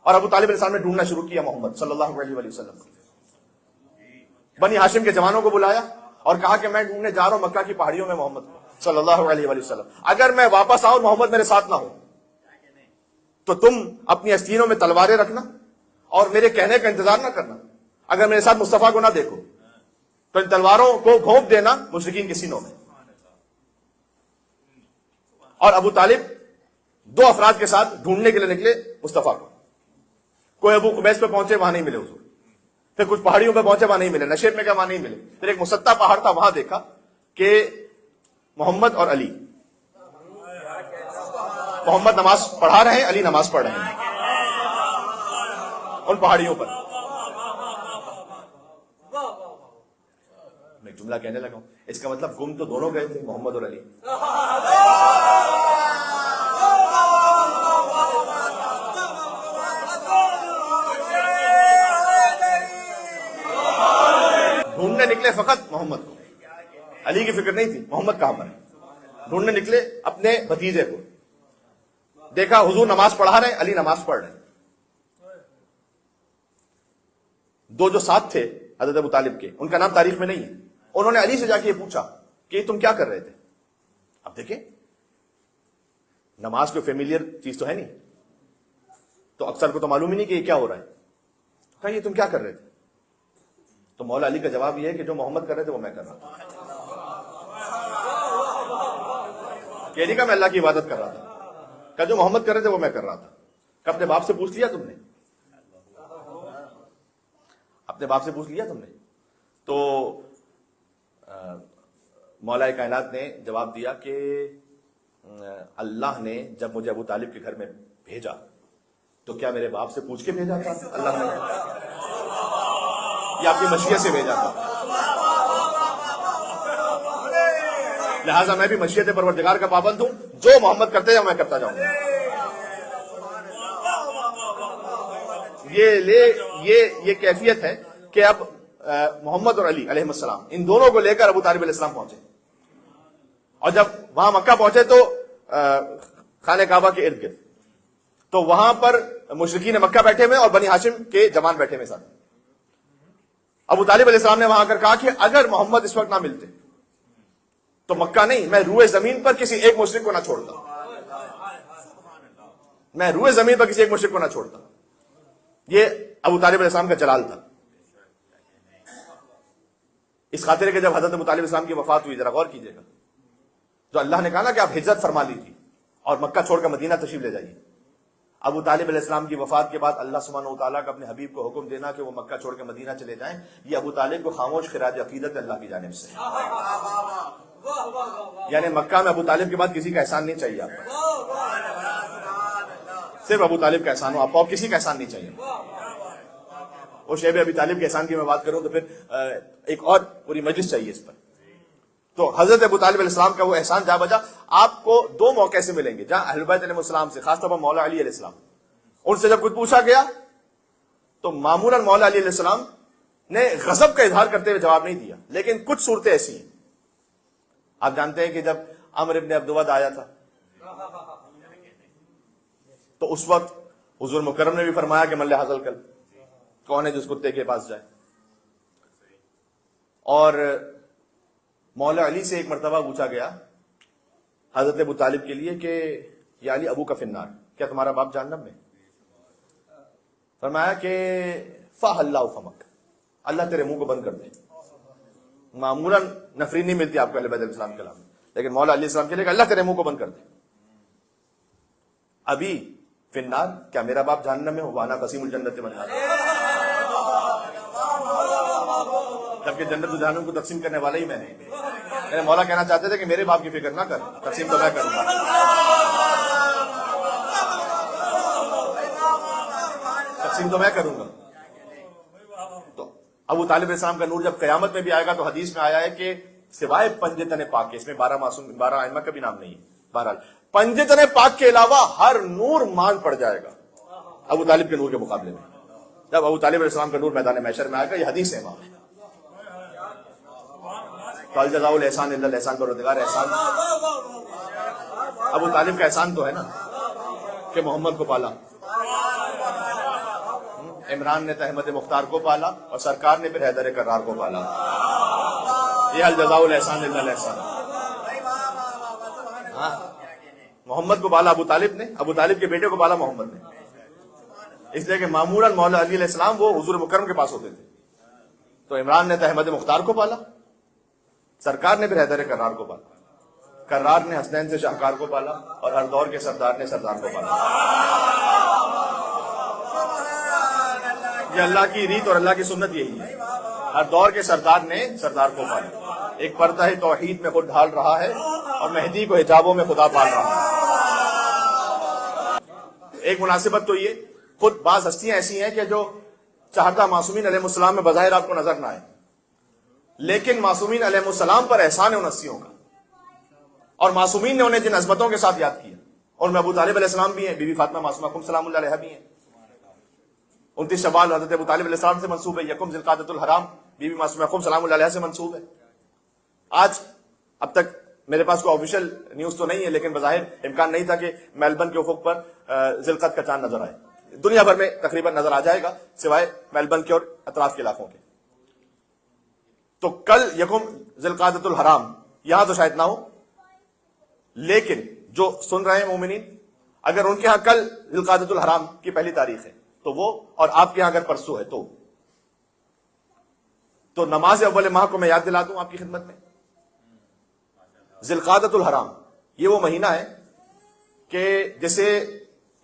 اور ابو طالب علیہ السلام نے ڈھونڈنا شروع کیا محمد صلی اللہ علیہ وسلم۔ بنی ہاشم کے جوانوں کو بلایا اور کہا کہ میں ڈھونڈنے جا رہا ہوں مکہ کی پہاڑیوں میں محمد صلی اللہ علیہ وسلم، اگر میں واپس آؤں محمد میرے ساتھ نہ ہو تو تم اپنی استینوں میں تلواریں رکھنا اور میرے کہنے کا انتظار نہ کرنا، اگر میرے ساتھ مصطفیٰ کو نہ دیکھو تو ان تلواروں کو گھونپ دینا مشرکین کے سینوں میں۔ اور ابو طالب 2 افراد کے ساتھ ڈھونڈنے کے لیے نکلے مصطفیٰ کو، کوئی ابو قبیس پہ پہنچے وہاں نہیں ملے حضور، پھر کچھ پہاڑیوں پہ پہنچے وہاں نہیں ملے، نشیب میں کیا وہاں نہیں ملے، پھر ایک مسطح پہاڑ تھا وہاں دیکھا کہ محمد اور علی، محمد نماز پڑھا رہے ہیں، علی نماز پڑھ رہے ہیں ان پہاڑیوں پر۔ میں ایک جملہ کہنے لگا ہوں، اس کا مطلب گم تو دونوں گئے تھے، محمد اور علی۔ ڈھونڈنے نکلے فقط محمد کو، علی کی فکر نہیں تھی محمد کہاں پر ہے۔ ڈھونڈنے نکلے اپنے بھتیجے کو، دیکھا حضور نماز پڑھا رہے ہیں، علی نماز پڑھ رہے ہیں۔ 2 جو ساتھ تھے حضرت ابو طالب کے، ان کا نام تاریخ میں نہیں ہے، انہوں نے علی سے جا کے یہ پوچھا کہ تم کیا کر رہے تھے۔ اب دیکھیں نماز کوئی فیملیئر چیز تو ہے نہیں، تو اکثر کو تو معلوم ہی نہیں کہ یہ کیا ہو رہا ہے، کہا یہ تم کیا کر رہے تھے، تو مولا علی کا جواب یہ ہے کہ جو محمد کر رہے تھے وہ میں کر رہا تھا۔ کہ نہیں کہا میں اللہ کی عبادت کر رہا تھا، کہ جو محمد کر رہے تھے وہ میں کر رہا تھا۔ کہ اپنے باپ سے پوچھ لیا تم نے، اپنے باپ سے پوچھ لیا تم نے؟ تو مولا کائنات نے جواب دیا کہ اللہ نے جب مجھے ابو طالب کے گھر میں بھیجا تو کیا میرے باپ سے پوچھ کے بھیجا تھا اللہ نے، یا آپ کی مشیت سے بھیجا تھا؟ لہٰذا میں بھی مشیت پروردگار کا پابند ہوں، جو محمد کرتے جاؤ میں کرتا جاؤں گا۔ یہ کیفیت ہے کہ اب محمد اور علی علیہ السلام ان دونوں کو لے کر ابو طالب علیہ السلام پہنچے، اور جب وہاں مکہ پہنچے تو خانہ کعبہ کے ارد گرد، تو وہاں پر مشرکین مکہ بیٹھے ہوئے اور بنی ہاشم کے جوان بیٹھے ہوئے ساتھ۔ ابو طالب علیہ السلام نے وہاں کر کہا کہ اگر محمد اس وقت نہ ملتے تو مکہ نہیں، میں روئے زمین پر کسی ایک مشرک کو نہ چھوڑتا، میں روئے زمین پر کسی ایک مشرک کو نہ چھوڑتا۔ یہ ابو طالب علیہ السلام کا جلال تھا۔ اس خاطر کہ جب حضرت ابو طالب السلام کی وفات ہوئی، ذرا غور کیجیے گا، جو اللہ نے کہا نا کہ آپ ہجرت فرما لیجیے اور مکہ چھوڑ کر مدینہ تشریف لے جائیے. ابو طالب علیہ السلام کی وفات کے بعد اللہ سبحانہ و تعالیٰ کا اپنے حبیب کو حکم دینا کہ وہ مکہ چھوڑ کے مدینہ چلے جائیں، یہ ابو طالب کو خاموش خراج عقیدت اللہ کی جانب سے. یعنی مکہ میں ابو طالب کے بعد کسی کا احسان نہیں چاہیے آپ کو، صرف ابو طالب کا احسان ہو آپ کو، اور کسی کا احسان نہیں چاہیے. وہ شیب ابی طالب کے احسان کی میں بات کروں تو پھر ایک اور پوری مجلس چاہیے اس پر. تو حضرت ابو طالب علیہ السلام کا وہ احسان جا بجا آپ کو دو موقع سے ملیں گے جہاں اہل بیت علیہ السلام سے، خاص طور پر مولا علی علیہ السلام، ان سے جب کچھ پوچھا گیا تو معمولاً مولا علی علیہ السلام نے غضب کا اظہار کرتے ہوئے جواب نہیں دیا. لیکن کچھ صورتیں ایسی ہیں، آپ جانتے ہیں کہ جب عمرو ابن عبد ود آیا تھا تو اس وقت حضور مکرم نے بھی فرمایا کہ من لحاظ الکلب، کون ہے جس کتے کے پاس جائے. اور مولا علی سے ایک مرتبہ پوچھا گیا حضرت ابو طالب کے لیے کہ یا علی ابو کا فنار، کیا تمہارا باپ جہنم میں؟ فرمایا کہ فاح اللہ فمک، اللہ تیرے منہ کو بند کر دے. معمولاً نفری نہیں ملتی آپ کو اہل بیت علیہ السلام کے کلام میں، لیکن مولا علیہ السلام کے لیے کہ اللہ تیرے منہ کو بند کر دے. ابھی فنار، کیا میرا باپ جہنم میں ہو؟ وانا قسیم الجنت من النار، جبکہ جنت و جہنم کو تقسیم کرنے والا ہی میں نے. میرے مولا کہنا چاہتے تھے کہ میرے باپ کی فکر نہ کر، تقسیم تو میں کروں گا. تقسیم تو میں کروں گا. تو ابو طالب علیہ السلام کا نور جب قیامت میں بھی آئے گا تو حدیث میں آیا ہے کہ سوائے پنجے تن پاک کے، اس میں 12 معصوم 12 ائمہ کا بھی نام نہیں ہے، بہرحال پنجے تن پاک کے علاوہ ہر نور مان پڑ جائے گا ابو طالب کے نور کے مقابلے میں. جب ابو طالب علیہ السلام کا نور میدان محشر میں آئے گا، یہ حدیث ہے امام. الجزاء الاحسان الا الاحسان، پروردگار احسان، ابو طالب کا احسان تو ہے نا کہ محمد کو پالا، عمران نے احمد مختار کو پالا اور سرکار نے پھر حیدر کرار کو پالا. یہ الجزاء الاحسان الا الاحسان. محمد کو پالا ابو طالب نے، ابو طالب کے بیٹے کو پالا محمد نے. اس لیے کہ معمولاً مولا علی علیہ السلام وہ حضور مکرم کے پاس ہوتے تھے، تو عمران نے احمد مختار کو پالا، سرکار نے پھر حیدر کرار کو پالا، کرار نے حسنین سے شاہکار کو پالا، اور ہر دور کے سردار نے سردار کو پالا. یہ اللہ کی ریت اور اللہ کی سنت یہی ہے، ہر دور کے سردار نے سردار کو پالا. ایک پردہ توحید میں خود ڈھال رہا ہے اور مہدی کو حجابوں میں خدا پال رہا ہے. ایک مناسبت تو یہ، خود بعض ہستیاں ایسی ہیں کہ جو چہردہ معصومین علیہ السلام میں بظاہر آپ کو نظر نہ آئے، لیکن معصومین علیہ السلام پر احسان ہے ان ہستیوں کا، اور معصومین نے انہیں جن عظمتوں کے ساتھ یاد کیا، اور میں ابو طالب علیہ السلام بھی ہیں، بی بی فاطمہ معصومہ کم سلام اللہ علیہ بھی ہیں. 29 شوال حضرت ابو طالب علیہ السلام سے منسوب ہے، یکم ذی القعدۃ الحرام بی بی معصومہ کم سلام اللہ علیہ سے منسوب ہے. آج اب تک میرے پاس کوئی آفیشیل نیوز تو نہیں ہے، لیکن بظاہر امکان نہیں تھا کہ میلبرن کے افق پر ذی القعدہ کا چاند نظر آئے. دنیا بھر میں تقریباً نظر آ جائے گا سوائے میلبرن کے اور اطراف کے علاقوں کے. تو کل یکم ذی القعدۃ الحرام، یہاں تو شاید نہ ہو، لیکن جو سن رہے ہیں مومنین، اگر ان کے ہاں کل ذی القعدۃ الحرام کی پہلی تاریخ ہے تو وہ، اور آپ کے ہاں اگر پرسوں ہے تو نماز اول ماہ کو میں یاد دلا دوں آپ کی خدمت میں. ذی القعدۃ الحرام یہ وہ مہینہ ہے کہ جسے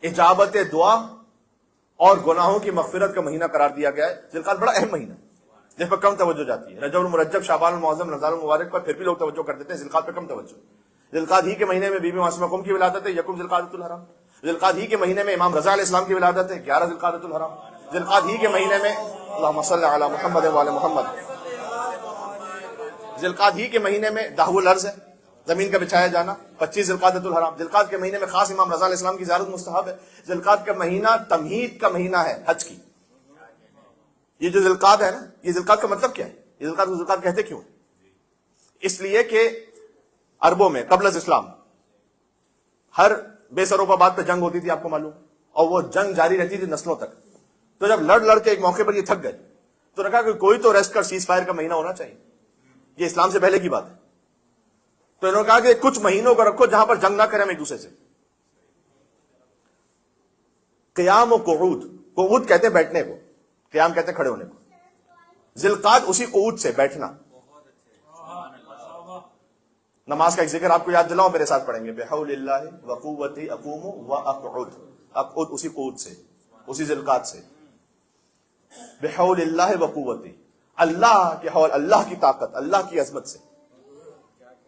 اجابت دعا اور گناہوں کی مغفرت کا مہینہ قرار دیا گیا ہے. ذی القعدہ بڑا اہم مہینہ جس پر کم توجہ جاتی ہے. رجب المرجب، شعبان المعظم، رمضان المبارک پر پھر بھی لوگ توجہ کر دیتے ہیں، ذی القعدہ پہ کم توجہ. ذی القعدہ ہی کے مہینے میں بی بی معصومہ کم کی ولادت ہے، یکم ذی القعدۃ الحرام. ذی القعدہ ہی کے مہینے میں امام رضا علیہ السلام کی ولادت ہے، 11 ذی القعدۃ الحرام. ذی القعدہ ہی کے مہینے میں اللہم صلی علی محمد و علی محمد. ذی القعدہ ہی کے مہینے میں دہو الارض ہے، زمین کا بچھایا جانا، 25 ذی القعدۃ الحرام. ذی القعدہ کے مہینے میں خاص امام رضا علیہ السلام کی زیارت مستحب ہے. ذی القعدہ کا مہینہ تمہید کا مہینہ ہے حج کی. یہ جو ذی القعدہ ہے نا، یہ ذی القعدہ کا مطلب کیا ہے؟ یہ ذی القعدہ کو ذی القعدہ کہتے کیوں؟ اس لیے کہ عربوں میں قبل از اسلام ہر بے سروپا بات پہ جنگ ہوتی تھی، آپ کو معلوم، اور وہ جنگ جاری رہتی تھی نسلوں تک. تو جب لڑ کے ایک موقع پر یہ تھک گئے تو نے کہا کہ کوئی تو ریسٹ کر سیز فائر کا مہینہ ہونا چاہیے. یہ اسلام سے پہلے کی بات ہے. تو انہوں نے کہا کہ کچھ مہینوں کو رکھو جہاں پر جنگ نہ کریں ہم ایک دوسرے سے. قیام و قعود، قعود کہتے ہیں بیٹھنے کو، قیام کہتے ہیں کھڑے ہونے کو. ذی القعدہ اسی قعود سے بیٹھنا. نماز کا ایک ذکر آپ کو یاد دلاؤں، میرے ساتھ پڑھیں گے، بحول اللہ وقوتی اقوم واقعد، اقعد اسی قوت سے، اسی ذلقات سے، بحول اللہ وقوتی، اللہ کے حول، اللہ کی طاقت، اللہ کی عظمت سے،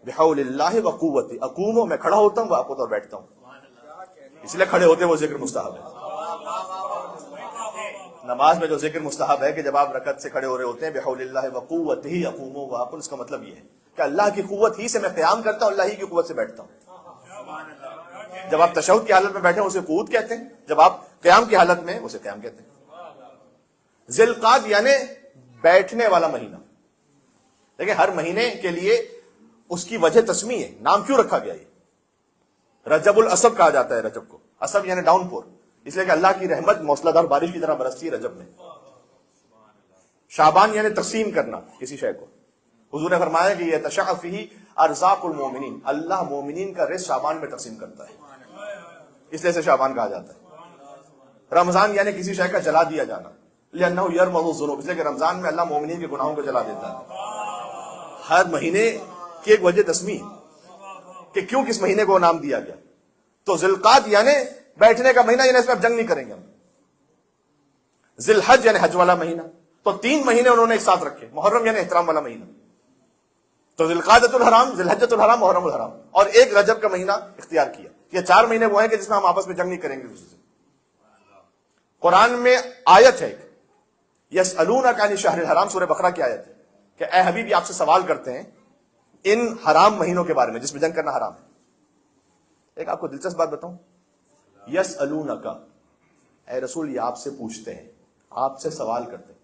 بحول اللہ وقوتی، اقوم میں کھڑا ہوتا ہوں، واقعد اور بیٹھتا ہوں، اس لیے کھڑے ہوتے وہ ذکر مستحب ہے۔ نماز میں جو ذکر مستحب ہے کہ جب آپ رکعت سے کھڑے ہو رہے ہوتے ہیں، بحول اللہ وقوتہ اقوم واقعد، اس کا مطلب یہ ہے کہ اللہ کی قوت ہی سے میں قیام کرتا ہوں، اللہ ہی کی قوت سے بیٹھتا ہوں۔ جب آپ تشہد کی حالت میں بیٹھے ہیں اسے قعود کہتے ہیں، جب آپ قیام کی حالت میں اسے قیام کہتے ہیں۔ ذی القعد یعنی بیٹھنے والا مہینہ۔ دیکھیں ہر مہینے کے لیے اس کی وجہ تسمیہ ہے، نام کیوں رکھا گیا یہ؟ رجب الاسب کہا جاتا ہے رجب کو، اسب یعنی ڈاؤن پور، اس لیے کہ اللہ کی رحمت موسلا دھار بارش کی طرح برستی ہے رجب میں۔ شعبان یعنی تقسیم کرنا کسی شے کو، حضور نے فرمایا کہ یہ یتشع فیہ ارزاق المومنین، اللہ مومنین کا رزق شعبان میں تقسیم کرتا ہے، اس لیے اسے شعبان کہا جاتا ہے۔ رمضان یعنی کسی شے کا جلا دیا جانا، لأنہ یرمض الذنوب، اس لیے کہ رمضان میں اللہ مومنین کے گناہوں کو جلا دیتا ہے۔ ہر مہینے کی ایک وجہ تسمیہ کہ کیوں کس مہینے کو نام دیا گیا۔ تو ذی القعد یعنی بیٹھنے کا مہینہ، یعنی اس میں اب جنگ نہیں کریں گے ہم۔ ذی الحج یعنی حج والا مہینہ، تو 3 مہینے انہوں نے ایک ساتھ رکھے۔ محرم یعنی احترام والا مہینہ، تو ذی القعدۃ الحرام، ذی الحجۃ الحرام، محرم الحرام، اور ایک رجب کا مہینہ اختیار کیا۔ یہ 4 مہینے وہ ہیں کہ جس میں ہم آپس میں جنگ نہیں کریں گے دوسرے سے۔ قرآن میں آیت ہے یسألونک عن الشہر الحرام، سورہ بقرہ کی آیت ہے کہ اے حبیب یہ آپ سے سوال کرتے ہیں ان حرام مہینوں کے بارے میں جس میں جنگ کرنا حرام ہے۔ ایک آپ کو دلچسپ بات بتاؤں، یسألونک، اے رسول یہ آپ سے پوچھتے ہیں، آپ سے سوال کرتے ہیں،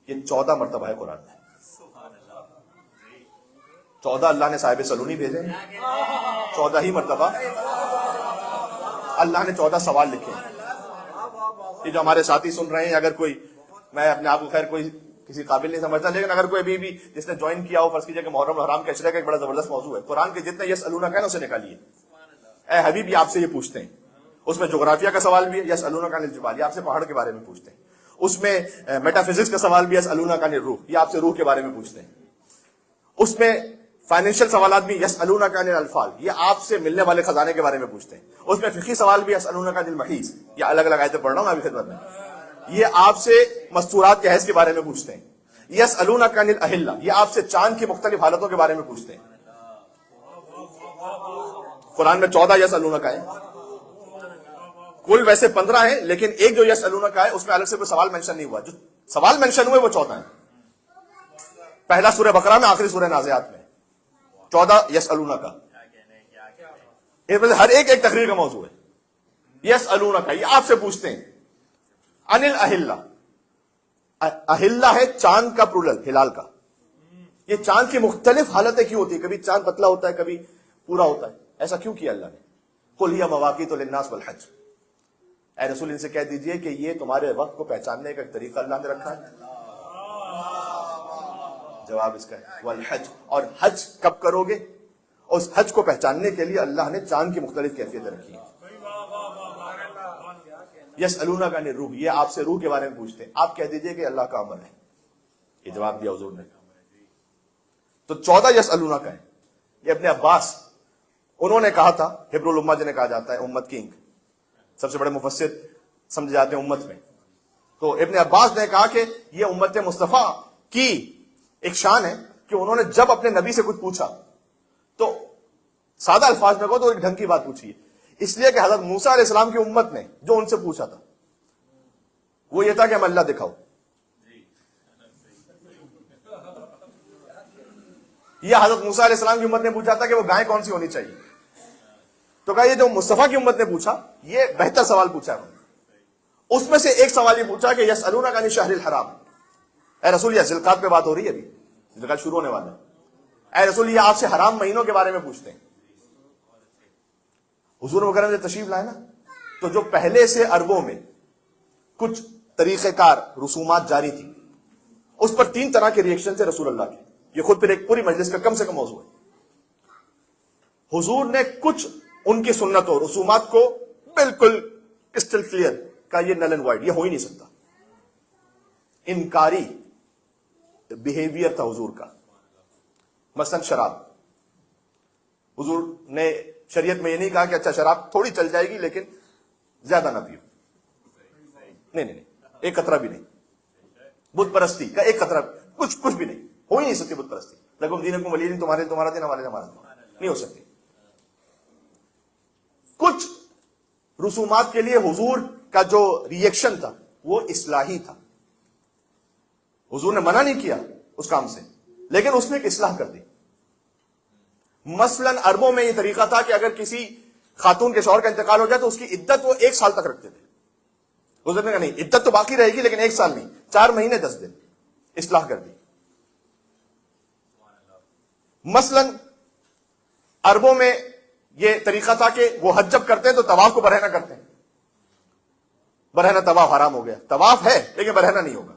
یہ 14 مرتبہ ہے قرآن میں۔ 14 اللہ نے صاحب سلونی بھیجے، 14 ہی مرتبہ اللہ نے 14 سوال لکھے ہیں۔ یہ جو ہمارے ساتھی سن رہے ہیں، اگر کوئی، میں اپنے آپ کو خیر کوئی کسی قابل نہیں سمجھتا، لیکن اگر کوئی ابھی بھی جس نے جوائن کیا ہو، فرض کیجئے کہ محرم الحرام کا عشرہ کا ایک بڑا زبردست موضوع ہے، قرآن کے جتنے یسألونک ہے نا اسے نکالیے، اے حبیب یہ آپ سے یہ پوچھتے ہیں۔ اس میں جغرافیہ کا سوال بھی ہے، یسألونک عن الجبال، یہ آپ سے پہاڑ کے بارے میں پوچھتے ہیں۔ اس میں میٹا فزکس کا سوال بھی ہے، یسألونک عن الروح، یہ آپ سے روح کے بارے میں پوچھتے ہیں۔ اس میں فائنینشیل سوالات بھی، یسألونک عن الانفال، یہ آپ سے ملنے والے خزانے کے بارے میں پوچھتے ہیں۔ اس میں فقہی سوال بھی، یسألونک عن المحیض، یہ الگ الگ آیتیں پڑھ رہا ہوں میں ابھی خدمت میں، یہ آپ سے مستورات کے حیض کے بارے میں پوچھتے ہیں۔ یسألونک عن الاہلہ، یہ آپ سے چاند کی مختلف حالتوں کے بارے میں پوچھتے ہیں۔ قرآن میں 14 یسألونک آئے، کل ویسے 15 ہیں، لیکن ایک جو یسألونک آئے اس میں الگ سے کوئی سوال مینشن نہیں ہوا، جو سوال مینشن ہوئے وہ 14 ہیں۔ پہلا سورہ بقرہ میں، آخری سورہ نازعات میں 14 یسألونک، ہر ایک ایک تقریر کا موضوع ہے۔ یسألونک یہ آپ سے پوچھتے ہیں، عن الاہلہ، اہلہ ہے چاند کا پلورل، ہلال کا۔ یہ چاند کی مختلف حالتیں کیوں ہوتی ہیں، کبھی چاند پتلا ہوتا ہے، کبھی پورا ہوتا ہے، ایسا کیوں کیا اللہ نے؟ قل ہی مواقیت للناس والحج، اے رسول ان سے کہہ دیجئے کہ یہ تمہارے وقت کو پہچاننے کا ایک طریقہ اللہ نے رکھا ہے۔ جواب اس کا ہے والحج، اور حج کب کرو گے؟ اس حج کو پہچاننے کے لیے اللہ نے چاند کی مختلف کیفیتیں رکھی ہیں۔ یسألونک عن الروح، یہ آپ سے روح کے بارے میں پوچھتے ہیں، آپ کہہ دیجئے کہ اللہ کا امر ہے، یہ جواب دیا حضور نے۔ تو 14 یسألونک ہے۔ یہ ابن عباس، انہوں نے کہا تھا، حبر الامہ جنہیں کہا جاتا ہے، امت کنگ، سب سے بڑے مفسر سمجھے جاتے ہیں امت میں، تو ابن عباس نے کہا کہ یہ امت مصطفیٰ کی ایک شان ہے کہ انہوں نے جب اپنے نبی سے کچھ پوچھا تو سادہ الفاظ میں کہو تو ایک ڈھنگ کی بات پوچھی ہے، اس لیے کہ حضرت موسیٰ علیہ السلام کی امت نے جو ان سے پوچھا تھا وہ یہ تھا کہ ہم اللہ دکھاؤ، یہ حضرت موسیٰ علیہ السلام کی امت نے پوچھا تھا کہ وہ گائے کون سی ہونی چاہیے، تو کہا یہ جو مصطفیٰ کی امت نے پوچھا یہ بہتر سوال پوچھا ہے۔ اس میں سے ایک سوال یہ پوچھا کہ یسألونک عن الشہر الحرام، اے رسول یہ ذی القعدہ پہ بات ہو رہی ہے، ابھی ذی القعدہ شروع ہونے والا ہے، اے رسول یہ آپ سے حرام مہینوں کے بارے میں پوچھتے ہیں۔ حضور مکرم نے تشریف لائے نا، تو جو پہلے سے عربوں میں کچھ طریقہ کار رسومات جاری تھی، اس پر 3 طرح کے ریئیکشن تھے رسول اللہ کے، یہ خود پھر ایک پوری مجلس کا کم سے کم موضوع ہے۔ حضور نے کچھ ان کی سنتوں رسومات کو بالکل کرسٹل کلیئر کا یہ نل اینڈ وائڈ، یہ ہو ہی نہیں سکتا، انکاری بیہیویئر تھا حضور کا۔ مثلا شراب، حضور نے شریعت میں یہ نہیں کہا کہ اچھا شراب تھوڑی چل جائے گی لیکن زیادہ نہ پیو. نہیں, ایک قطرہ بھی نہیں. بت پرستی کا ایک قطرہ کچھ بھی نہیں. ہو ہی نہیں سکتی بت پرستی. لکم دینکم ولی دین, تمہارا دین ہمارا دین نہیں ہو سکتی. کچھ رسومات کے لیے حضور کا جو ریئیکشن تھا وہ اصلاحی تھا. حضور نے منع نہیں کیا اس کام سے, لیکن اس نے ایک اصلاح کر دی. مثلا عربوں میں یہ طریقہ تھا کہ اگر کسی خاتون کے شوہر کا انتقال ہو جائے تو اس کی عدت وہ 1 سال تک رکھتے تھے. حضور نے کہا نہیں, عدت تو باقی رہے گی لیکن 1 سال نہیں, 4 مہینے 10 دن. اصلاح کر دی. مثلا عربوں میں یہ طریقہ تھا کہ وہ حج جب کرتے ہیں تو طواف کو برہنہ کرتے ہیں. برہنہ طواف حرام ہو گیا. طواف ہے لیکن برہنہ نہیں ہوگا.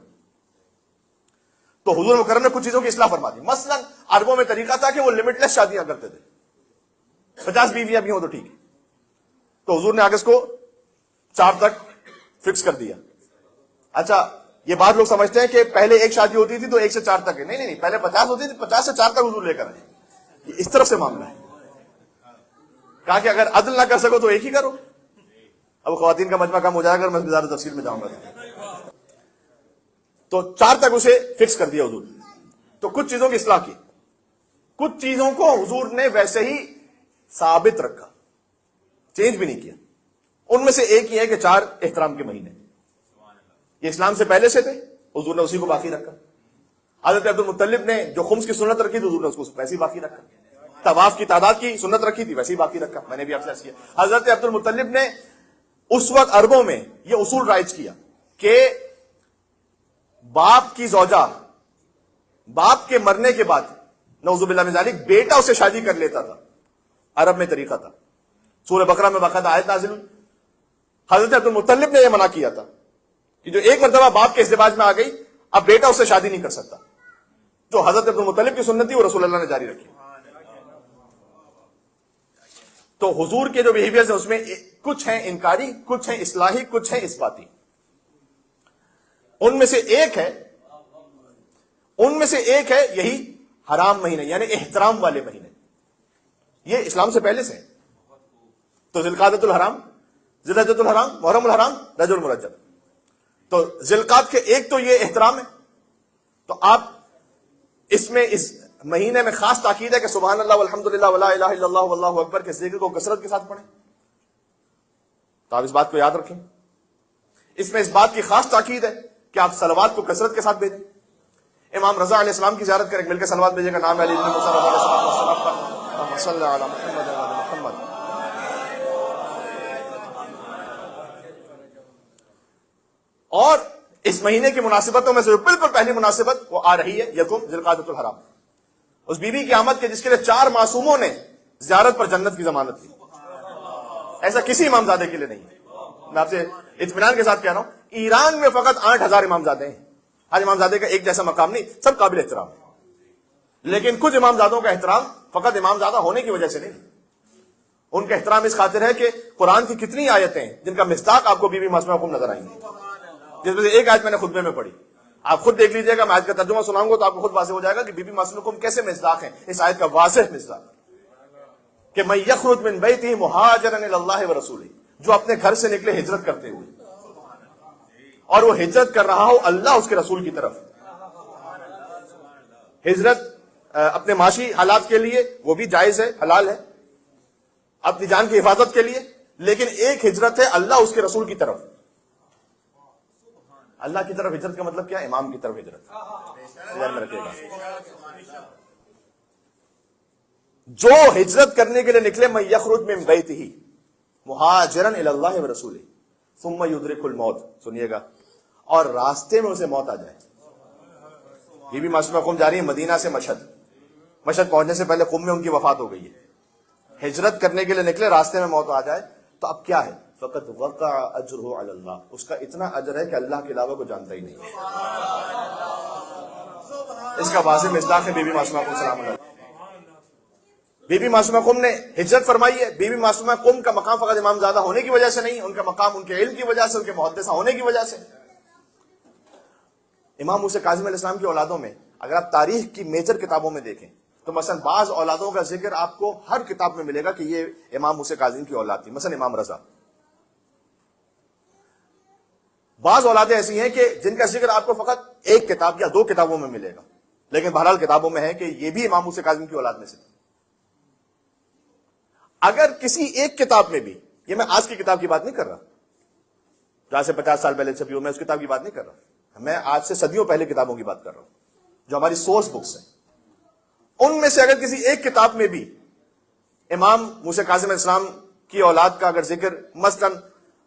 تو حضور مکرم نے کچھ چیزوں کی اصلاح فرما دی. مثلا عربوں میں طریقہ تھا کہ وہ لمٹ لیس شادیاں کرتے تھے. 50 بیویاں بھی ہوں تو ٹھیک ہے. تو حضور نے آگے اس کو 4 تک فکس کر دیا. اچھا, یہ بات لوگ سمجھتے ہیں کہ پہلے 1 شادی ہوتی تھی تو 1 سے 4 تک ہے. نہیں, پہلے 50 ہوتی تھی, 50 سے 4 تک حضور لے کر آئے. یہ اس طرف سے معاملہ ہے. کہا کہ اگر عدل نہ کر سکو تو ایک ہی کرو. اب خواتین کا مجمع کم ہو جائے گا, میں زیادہ تفصیل میں جاؤں گا. تو 4 تک اسے فکس کر دیا حضور. تو کچھ چیزوں کی اصلاح کی, کچھ چیزوں کو حضور نے ویسے ہی ثابت رکھا, چینج بھی نہیں کیا. ان میں سے ایک یہ ہے کہ 4 احترام کے مہینے یہ اسلام سے پہلے سے تھے, حضور نے اسی کو باقی رکھا. حضرت عبد المطلب نے جو خمس کی سنت رکھی تھی حضور نے اس کو ویسے ہی باقی رکھا. طواف کی تعداد کی سنت رکھی تھی ویسے ہی باقی رکھا. میں نے بھی آپ سے عرض کیا, حضرت عبد المطلب نے اس وقت عربوں میں یہ اصول رائج کیا کہ باپ کی زوجہ باپ کے مرنے کے بعد نعوذ باللہ من ذالک بیٹا اسے شادی کر لیتا تھا. عرب میں طریقہ تھا. سورہ بقرہ میں باقاعدہ آیت نازل ہوئی. حضرت عبد المطلب نے یہ منع کیا تھا کہ جو ایک مرتبہ باپ کے ازدواج میں آ گئی اب بیٹا اس سے شادی نہیں کر سکتا. جو حضرت عبد المطلب کی سنت تھی وہ رسول اللہ نے جاری رکھی. تو حضور کے جو بیہیویئرز ہیں اس میں کچھ ہیں انکاری, کچھ ہیں اصلاحی, کچھ ہیں اثباتی. ان میں سے ایک ہے یہی حرام مہینے یعنی احترام والے مہینے. یہ اسلام سے پہلے سے. تو ذوالقعدۃ الحرام, ذوالحجۃ الحرام, محرم الحرام, رجب المرجب. تو ذوالقعدہ کے ایک تو یہ احترام ہے. تو آپ اس میں اس مہینے میں خاص تاکید ہے کہ سبحان اللہ والحمدللہ ولا الہ الا اللہ واللہ اکبر کے ذکر کو کثرت کے ساتھ پڑھیں. تو آپ اس بات کو یاد رکھیں. اس میں اس بات کی خاص تاکید ہے کہ آپ صلوات کو کثرت کے ساتھ بھیجیں. امام رضا علیہ السلام کی زیارت کریں, مل کے صلوات بھیجیں گا. نام علی ابن موسیٰ رضی اللہ عنہ صلی اللہ علیہ محمد وعلی محمد. اور اس مہینے کی مناسبتوں میں سے جو بالکل پہلی مناسبت وہ آ رہی ہے یکم ذوالقعدۃ الحرام. اس بی بی کی آمد کے جس کے لیے 4 معصوموں نے زیارت پر جنت کی ضمانت دی. ایسا کسی امامزادے کے لیے نہیں ہے. میں آپ سے اطمینان کے ساتھ کہہ رہا ہوں, ایران میں فقط 8000 امامزادے ہیں. ہر امامزادے کا ایک جیسا مقام نہیں, سب قابل احترام. لیکن کچھ امامزادوں کا احترام فقط امامزادہ ہونے کی وجہ سے نہیں. ان کا احترام اس خاطر ہے کہ قرآن کی کتنی آیتیں ہیں جن کا مصداق آپ کو بی بی معصومہ کم نظر آئیں گی, جس میں سے ایک آیت میں نے خطبے میں پڑھی. آپ خود دیکھ لیجئے گا, میں آیت کا ترجمہ سناؤں گا تو آپ کو خود واضح ہو جائے گا کہ بی بی معصومہ کم کیسے مصداق ہیں. اس آیت کا واضح مصداق کہ من یخرج من بیتہ مہاجرا الی اللہ ورسولہ, جو اپنے گھر سے نکلے ہجرت کرتے ہوئے اور وہ ہجرت کر رہا ہو اللہ اس کے رسول کی طرف. ہجرت اپنے معاشی حالات کے لیے وہ بھی جائز ہے, حلال ہے, اپنی جان کی حفاظت کے لیے. لیکن ایک ہجرت ہے اللہ اس کے رسول کی طرف. اللہ کی طرف ہجرت کا مطلب کیا ہے؟ امام کی طرف ہجرت. ذہن میں رکھیے گا, جو ہجرت کرنے کے لیے نکلے من یخرج من بیتہ مہاجرا الی اللہ ورسولہ ثم یدرک الموت, سنیے گا, اور راستے میں اسے موت آ جائے. بی بی معصومہ قم جا رہی ہے مدینہ سے مشہد. مشہد پہنچنے سے پہلے قم میں ان کی وفات ہو گئی ہے. ہجرت کرنے کے لیے نکلے, راستے میں موت آ جائے تو اب کیا ہے؟ فقط وقع اجرہ علی اللہ, اس کا اتنا اجر ہے کہ اللہ کے علاوہ کو جانتا ہی نہیں. اس کا واضح مصداق ہے بی بی معصومہ قم سلام اللہ. بی بی معصومہ قم نے ہجرت فرمائی ہے. بی بی معصومہ قم کا مقام فقط امام زادہ ہونے کی وجہ سے نہیں, ان کا مقام ان کے علم کی وجہ سے, ان کے محدثہ ہونے کی وجہ سے. امام موسیٰ کاظم علیہ السلام کی اولادوں میں اگر آپ تاریخ کی میجر کتابوں میں دیکھیں تو مثلا بعض اولادوں کا ذکر آپ کو ہر کتاب میں ملے گا کہ یہ امام موسیٰ کاظم کی اولاد تھی، مثلا امام رضا. بعض اولادیں ایسی ہیں کہ جن کا ذکر آپ کو فقط ایک کتاب یا 2 کتابوں میں ملے گا، لیکن بہرحال کتابوں میں ہے کہ یہ بھی امام موسیٰ کاظم کی اولاد میں سے تھی. اگر کسی ایک کتاب میں بھی، یہ میں آج کی کتاب کی بات نہیں کر رہا جہاں سے 50 سال پہلے چھپی ہو، میں اس کتاب کی بات نہیں کر رہا، میں آج سے صدیوں پہلے کتابوں کی بات کر رہا ہوں جو ہماری سورس بکس ہیں. ان میں سے اگر کسی ایک کتاب میں بھی امام موسیٰ کاظم علیہ السلام کی اولاد کا اگر ذکر، مثلا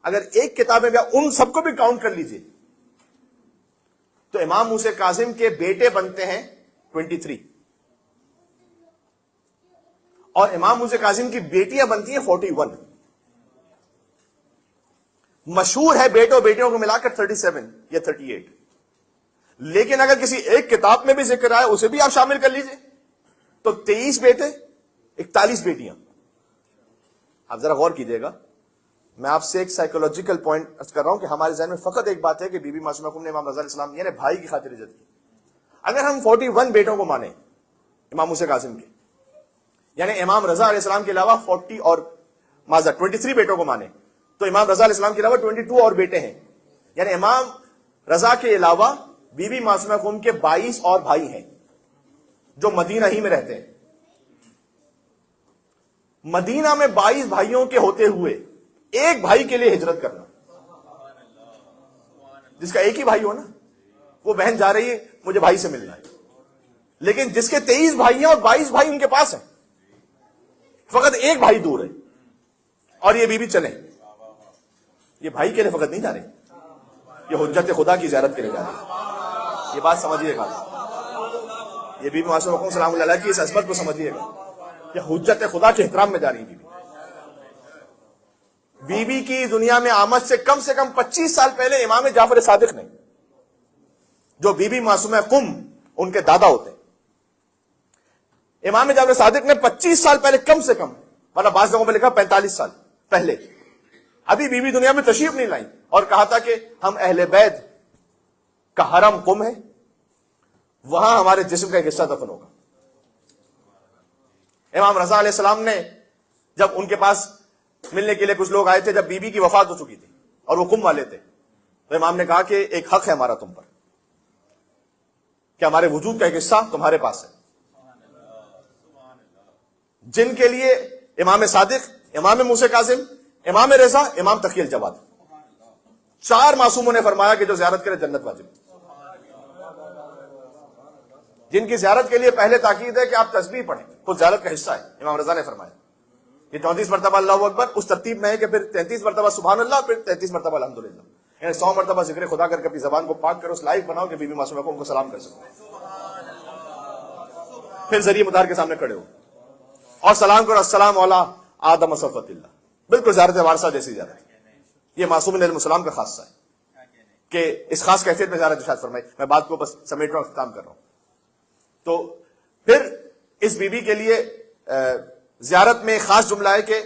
اگر ایک کتاب میں بھی ان سب کو بھی کاؤنٹ کر لیجئے تو امام موسیٰ کاظم کے بیٹے بنتے ہیں 23 اور امام موسیٰ کاظم کی بیٹیاں بنتی ہیں 41. مشہور ہے بیٹوں بیٹیوں کو ملا کر 37 یا 38. لیکن اگر کسی ایک کتاب میں بھی ذکر آئے اسے بھی آپ شامل کر لیجئے تو 23 بیٹے 41 بیٹیاں. آپ ذرا غور کیجئے گا، میں آپ سے ایک سائیکولوجیکل پوائنٹ کر رہا ہوں کہ ہمارے ذہن میں فقط ایک بات ہے کہ بی بی معصومہ کم نے امام رضا علیہ السلام یعنی بھائی کی خاطر عزت کی. اگر ہم 41 بیٹوں کو مانیں امام موسیٰ کاظم کے، یعنی امام رضا علیہ السلام کے علاوہ 40 اور 23 بیٹوں کو مانیں تو امام رضا علیہ السلام کے علاوہ 22 اور بیٹے ہیں، یعنی امام رضا کے علاوہ بی بی معصومہ کم کے 22 اور بھائی ہیں جو مدینہ ہی میں رہتے ہیں. مدینہ میں 22 بھائیوں کے ہوتے ہوئے ایک بھائی کے لیے ہجرت کرنا، جس کا ایک ہی بھائی ہو نا، وہ بہن جا رہی ہے مجھے بھائی سے ملنا ہے، لیکن جس کے 23 بھائی ہیں اور 22 بھائی ان کے پاس ہیں، فقط ایک بھائی دور ہے اور یہ بیوی چلے. یہ بھائی کے لیے فقط نہیں جا رہی، یہ حجت خدا کی زیارت کے لیے جا رہی. یہ بات سمجھیے گا، یہ بی بی معصومہ کم سلام اللہ علیہ کی اس عظمت کو سمجھیے گا کہ حجت خدا کے احترام میں جا رہی بی بی کی دنیا میں آمد سے کم 25 سال پہلے امام جعفر صادق نے، جو بی بی معصومہ کم ان کے دادا ہوتے ہیں، امام جعفر صادق نے 25 سال پہلے کم سے کم، ورنہ بعض جگہوں پہ لکھا 45 سال پہلے، ابھی بی بی دنیا میں تشریف نہیں لائی اور کہا تھا کہ ہم اہل بیت کا حرم قم ہے، وہاں ہمارے جسم کا ایک حصہ دفن ہوگا. امام رضا علیہ السلام نے جب ان کے پاس ملنے کے لیے کچھ لوگ آئے تھے، جب بی بی کی وفات ہو چکی تھی اور وہ قم والے تھے، تو امام نے کہا کہ ایک حق ہے ہمارا تم پر کہ ہمارے وجود کا ایک حصہ تمہارے پاس ہے. جن کے لیے امام صادق، امام موسیٰ کاظم، امام رضا، امام تقی الجواد، 4 معصوموں نے فرمایا کہ جو زیارت کرے جنت واجب. جن کی زیارت کے لیے پہلے تاکید ہے کہ آپ تسبیح پڑھیں، خود زیارت کا حصہ ہے. امام رضا نے فرمایا کہ 34 مرتبہ اللہ اکبر اس ترتیب میں ہے کہ پھر 33 مرتبہ سبحان اللہ، پھر 33 مرتبہ الحمدللہ، یعنی 100 مرتبہ ذکر خدا کر کے اپنی زبان کو پاک کرو، اس لائق بناؤ کہ بی بی معصومہ کو ان کو سلام کر سکو. پھر ذریعہ مدار کے سامنے کھڑے ہو اور سلام کرو، السلام علی آدم صفوت اللہ، بالکل زیارت وارثہ جیسی زیارت. یہ معصومین علیہ السلام کا خاصہ ہے کہ اس خاص کیفیت میں زیارت ارشاد فرمائی. میں بات کو بس سمیٹ رہا ہوں، اختتام کر رہا ہوں. تو پھر اس بی بی کے لیے زیارت میں ایک خاص جملہ ہے کہ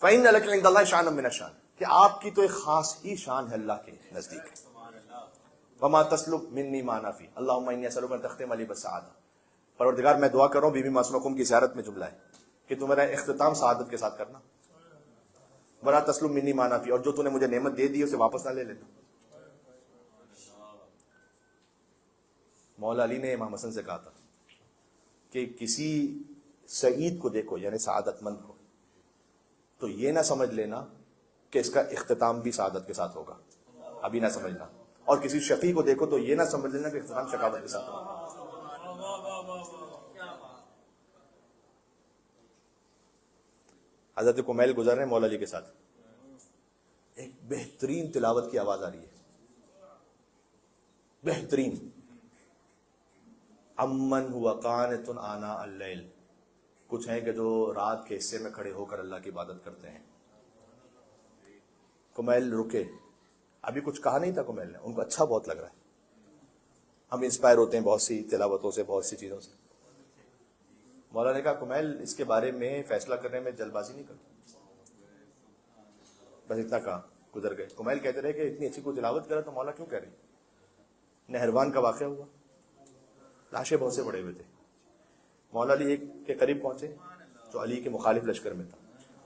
فَإِنَّ لَكَ عِندَ اللَّهِ شَأْنًا مِنَ الشَّأْنِ، کہ آپ کی تو ایک خاص ہی شان ہے اللہ کے نزدیک. وَمَا تَسْلُبْ مِنِّي مَا نَفِي اللَّهُمَّ إِنِّي أَسْأَلُكَ أَن تَخْتِمَ لِي بِالسَّعَادَةِ. پروردگار میں دعا کر رہا ہوں بی بی معصومہ کم کی زیارت میں جملہ ہے کہ تو میرا اختتام سعادت کے ساتھ کرنا. وَلَا تَسْلُبْ مِنِّي مَا نَفِي، اور جو تو نے مجھے نعمت دے دی اسے واپس نہ لے لینا. مولا علی نے امام حسن سے کہا تھا کہ کسی سعید کو دیکھو یعنی سعادت مند کو، تو یہ نہ سمجھ لینا کہ اس کا اختتام بھی سعادت کے ساتھ ہوگا، ابھی نہ سمجھنا. اور کسی شقی کو دیکھو تو یہ نہ سمجھ لینا کہ اختتام شقاوت کے ساتھ ہوگا. حضرت کمیل گزر رہے ہیں مولا علی کے ساتھ، ایک بہترین تلاوت کی آواز آ رہی ہے، بہترین. امن ہوا قانت آنا اللیل، کچھ ہیں کہ جو رات کے حصے میں کھڑے ہو کر اللہ کی عبادت کرتے ہیں. کمیل رکے، ابھی کچھ کہا نہیں تھا کمیل نے، ان کو اچھا بہت لگ رہا ہے. ہم انسپائر ہوتے ہیں بہت سی تلاوتوں سے، بہت سی چیزوں سے. مولا نے کہا کمیل اس کے بارے میں فیصلہ کرنے میں جلد بازی نہیں کرتا، بس اتنا کہا، گزر گئے. کمیل کہتے رہے کہ اتنی اچھی کوئی تلاوت کرے تو مولا کیوں کہہ رہی. نہروان کا واقعہ ہوا، لاشیں بہت سے پڑے ہوئے تھے. مولا علی ایک کے قریب پہنچے جو علی کے مخالف لشکر میں تھا.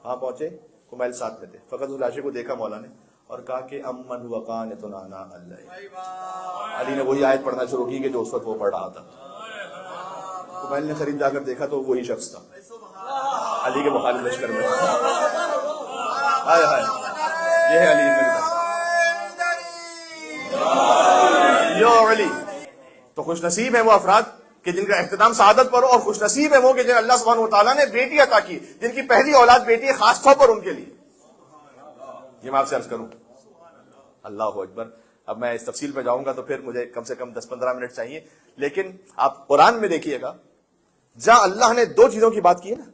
وہاں پہنچے, کمیل ساتھ میں تھے. فقط اس لاشے کو دیکھا مولا نے اور کہا کہ امن وقانۃ آناء الليل. علی نے وہی آیت پڑھنا شروع کی کہ جو اس وقت وہ پڑھ رہا تھا. کمیل نے قریب جا کر دیکھا تو وہی شخص تھا علی کے مخالف لشکر میں. ہائے ہائے, یہ ہے علی بن یو علی. تو خوش نصیب ہیں وہ افراد کہ جن کا اختتام سعادت پر ہو, اور خوش نصیب ہیں وہ کہ جن اللہ سبحانہ و تعالیٰ نے بیٹی عطا کی, جن کی پہلی اولاد بیٹی ہے, خاص طور پر ان کے لیے. یہ میں آپ سے عرض کروں. اللہ اکبر. اب میں اس تفصیل پہ جاؤں گا تو پھر مجھے کم سے کم 10-15 منٹ چاہیے, لیکن آپ قرآن میں دیکھیے گا جہاں اللہ نے 2 چیزوں کی بات کی ہے نا,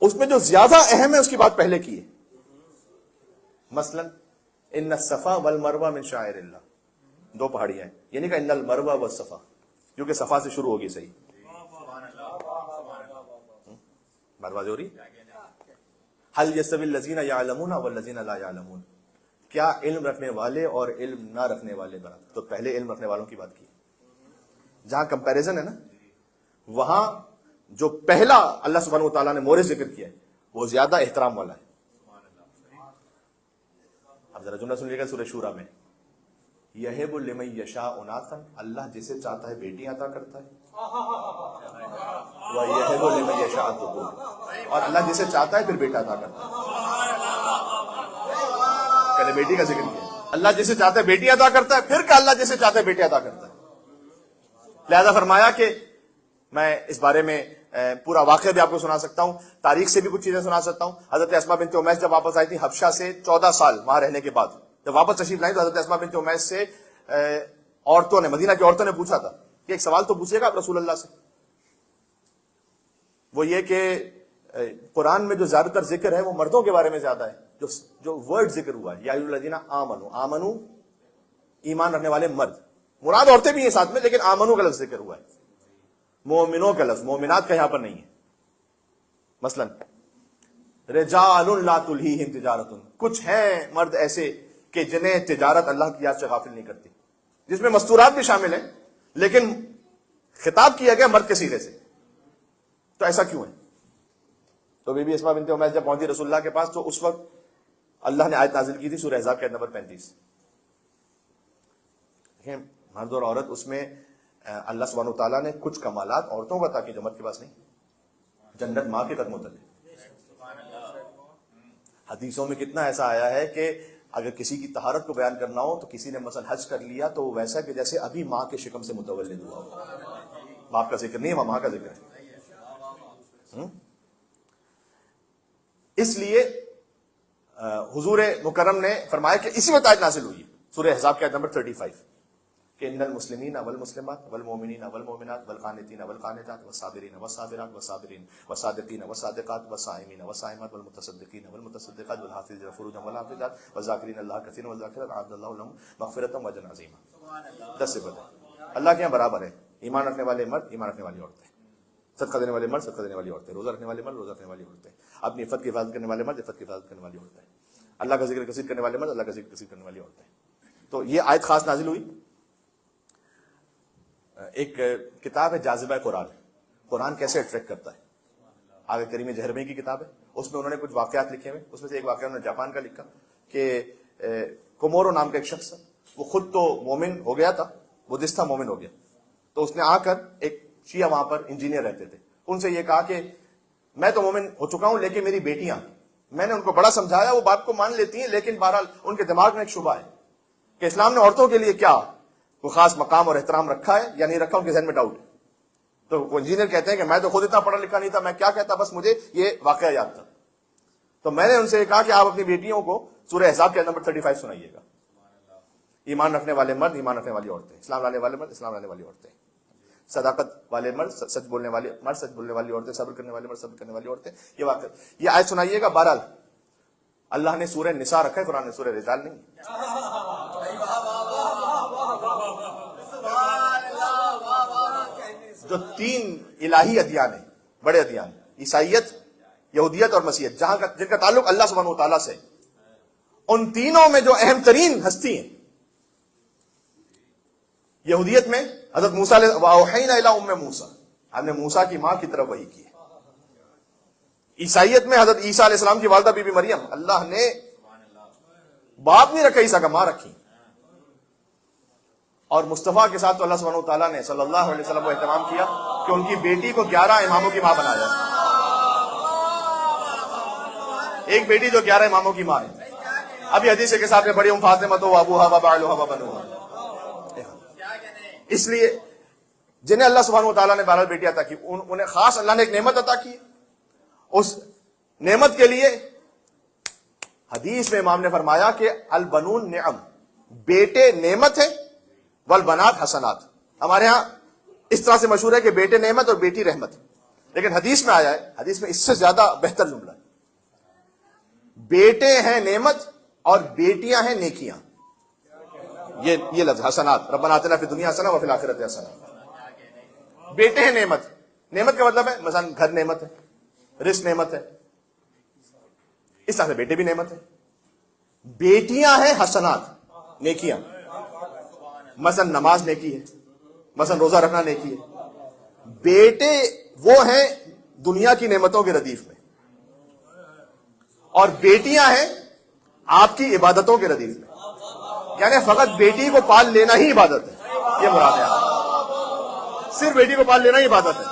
اس میں جو زیادہ اہم ہے اس کی بات پہلے کی ہے. مثلا ان الصفا والمروہ من شعائر اللہ, 2 پہاڑیاں ہیں, یعنی کہ ان المروہ والصفا, کیونکہ صفا سے شروع ہوگی. صحیح بات واضح ہو رہی. هل يستوي الذين يعلمون والذين لا يعلمون, کیا علم رکھنے والے اور علم نہ رکھنے والے برابر؟ تو پہلے علم رکھنے والوں کی بات کی. جہاں کمپیریزن ہے نا, وہاں جو پہلا اللہ سبحانہ و تعالیٰ نے مورد ذکر کیا ہے وہ زیادہ احترام والا ہے. اب ذرا جملہ سن لیے گا سورہ شورا میں, یہب لمن یشاء اناثا, اللہ جسے چاہتا ہے بیٹیاں عطا کرتا ہے, وَيَهِبُ لِمَن يَشَاءُ الذُّكُورَ, اور اللہ جسے چاہتا ہے پھر بیٹا عطا کرتا ہے. پہلے بیٹی کا ذکر کیا, اللہ جسے چاہتا ہے بیٹی عطا کرتا ہے, پھر کہ اللہ جسے چاہتا ہے بیٹی عطا کرتا ہے. لہذا فرمایا کہ میں اس بارے میں پورا واقعہ بھی آپ کو سنا سکتا ہوں, تاریخ سے بھی کچھ چیزیں سنا سکتا ہوں. حضرت اسماء بنت امیس جب واپس آئی تھی حبشہ سے 14 سال وہاں رہنے کے بعد, جب واپس تشریف لائیں تو حضرت اسماء بنت امیس سے عورتوں نے, مدینہ کی عورتوں نے پوچھا تھا کہ ایک سوال تو پوچھے گا آپ رسول اللہ سے, وہ یہ کہ قرآن میں جو زیادہ تر ذکر ہے وہ مردوں کے بارے میں زیادہ ہے. جو ورڈ ذکر ہوا ہے, یا ایھا الذین آمنوا, آمنو ایمان رکھنے والے مرد, مراد عورتیں بھی ہیں ساتھ میں, لیکن آمنو کا لفظ ذکر ہوا ہے, مومنوں کا لفظ, مومنات کا یہاں پر نہیں ہے. مثلا رجال لا تلہیہم تجارت, کچھ ہیں مرد ایسے کہ جنہیں تجارت اللہ کی یاد سے غافل نہیں کرتی, جس میں مستورات بھی شامل ہیں, لیکن خطاب کیا گیا مرد کے صیغے سے. تو ایسا کیوں ہے؟ تو بی بی اسماء بنت امیس جب پہنچی رسول اللہ کے پاس تو اس وقت اللہ نے آیت نازل کی تھی سورہ احزاب کے نمبر 35. دیکھیں مرد اور عورت, اس میں اللہ سبحانہ وتعالیٰ نے کچھ کمالات عورتوں کو عطا کی جو مرد کے پاس نہیں. جنت ماں کے قدموں تلے. حدیثوں میں کتنا ایسا آیا ہے کہ اگر کسی کی طہارت کو بیان کرنا ہو تو کسی نے مثلا حج کر لیا تو ویسا کہ جیسے ابھی ماں کے شکم سے متولد ہوا ہو. باپ کا ذکر نہیں ہے, ماں کا ذکر ہے. اس لیے حضور مکرم نے فرمایا کہ اسی وقت آیت نازل ہوئی سورہ احزاب کے آیت نمبر 35 کہ ان المسلمین والمسلمات والمؤمنین والمؤمنات والقانتین والقانتات والصابرین والصابرات والصابرین والصادقین والصادقات والصائمین والصائمات والمتصدقین والمتصدقات والحافظین فروجهم والحافظات والذاکرین اللہ کثیرا والذاکرات اعد اللہ لهم مغفرۃ واجرا عظیما. 10 صفات اللہ کے یہاں برابر ہے. ایمان رکھنے والے مرد, ایمان رکھنے والی عورتیں, صدقہ دینے والے مرد, صدقہ دینے والی عورتیں, روزہ رکھنے والے مرد, روزہ رکھنے والی عورتیں, اپنی عفت کی حفاظت کرنے والے مرد, عفت کی حفاظت کرنے والی عورتیں, اللہ کا ذکر کثیر کرنے والے مرد, اللہ کا ذکر کثیر کرنے والی عورتیں. تو یہ آیت خاص نازل ہوئی. ایک کتاب ہے جاذبہ قرآن, قرآن کیسے اٹریکٹ کرتا ہے, آگے کریم جہرمی کی کتاب ہے. اس میں انہوں نے کچھ واقعات لکھے ہوئے, اس میں سے ایک واقعہ انہوں نے جاپان کا لکھا کہ کومورو نام کا ایک شخص, وہ خود تو مومن ہو گیا تھا, بدھسٹ تھا, مومن ہو گیا. تو اس نے آ کر, ایک شیعہ وہاں پر انجینئر رہتے تھے, ان سے یہ کہا کہ میں تو مومن ہو چکا ہوں لیکن میری بیٹیاں, میں نے ان کو بڑا سمجھایا, وہ بات کو مان لیتی ہیں, لیکن بہرحال ان کے دماغ میں ایک شبہ ہے کہ اسلام نے عورتوں کے لیے کیا کوئی خاص مقام اور احترام رکھا ہے یا نہیں رکھا, ان کے ذہن میں ڈاؤٹ ہے. تو وہ انجینئر کہتے ہیں کہ میں تو خود اتنا پڑھا لکھا نہیں تھا, میں کیا کہتا, بس مجھے یہ واقعہ یاد تھا. تو میں نے ان سے کہا کہ آپ اپنی بیٹیوں کو سورہ احزاب کے نمبر 35 سنائیے گا. ایمان رکھنے والے مرد, ایمان رکھنے والی عورتیں, اسلام لانے والے مرد, اسلام لانے والی عورتیں, صداقت والے مرد, سچ بولنے والے مرد, سچ بولنے والی عورتیں, صبر کرنے والے مرد, صبر کرنے والی عورتیں. یہ واقعہ, یہ آیت سنائیے گا. بہرحال اللہ نے سورہ نساء رکھا ہے, قرآن نے سورہ رجال نہیں. جو 3 الہی ادیان ہیں, بڑے ادیان, عیسائیت, یہودیت اور مسیحیت, جن کا تعلق اللہ سبحانہ و تعالیٰ سے, ان تینوں میں جو اہم ترین ہستی ہیں, یہودیت میں حضرت موسیٰ وَأَوْحَيْنَا إِلَىٰ أُمِّ مُوسَىٰ ہم نے موسیٰ کی ماں کی طرف وحی کی ہے۔ عیسائیت میں حضرت عیسیٰ علیہ السلام کی والدہ بی بی مریم، اللہ نے باپ نہیں رکھا عیسیٰ کا، ماں رکھی۔ اور مصطفیٰ کے ساتھ تو اللہ سبحانہ وتعالیٰ نے صلی اللہ علیہ وسلم کو اہتمام کیا کہ ان کی بیٹی کو 11 اماموں کی ماں بنایا، ایک بیٹی جو 11 اماموں کی ماں ہے۔ ابھی حدیث کے ساتھ میں پڑھی ام فاطمہ تو ابوہا و بعلہا و بنوہا، اس لیے جنہیں اللہ سبحانہ وتعالیٰ نے 12 بیٹی عطا کی، انہیں خاص اللہ نے ایک نعمت عطا کی۔ اس نعمت کے لیے حدیث میں امام نے فرمایا کہ البنون نعم، بیٹے نعمت ہے، والبنات حسنات۔ ہمارے ہاں اس طرح سے مشہور ہے کہ بیٹے نعمت اور بیٹی رحمت، لیکن حدیث میں آیا ہے، حدیث میں اس سے زیادہ بہتر جملہ ہے، بیٹے ہیں نعمت اور بیٹیاں ہیں نیکیاں۔ یہ لفظ حسنات، ربنا آتنا فی الدنیا حسنہ وفی الآخرۃ حسنہ۔ بیٹے ہیں نعمت، نعمت کا مطلب ہے مثلا گھر نعمت ہے، رزق نعمت ہے، اس طرح سے بیٹے بھی نعمت ہے۔ بیٹیاں ہیں حسنات، نیکیاں، مثلا نماز نیکی ہے، مثلا روزہ رکھنا نیکی ہے۔ بیٹے وہ ہیں دنیا کی نعمتوں کے ردیف میں، اور بیٹیاں ہیں آپ کی عبادتوں کے ردیف میں، یعنی فقط بیٹی کو پال لینا ہی عبادت ہے، یہ مراد ہے، صرف بیٹی کو پال لینا ہی عبادت ہے۔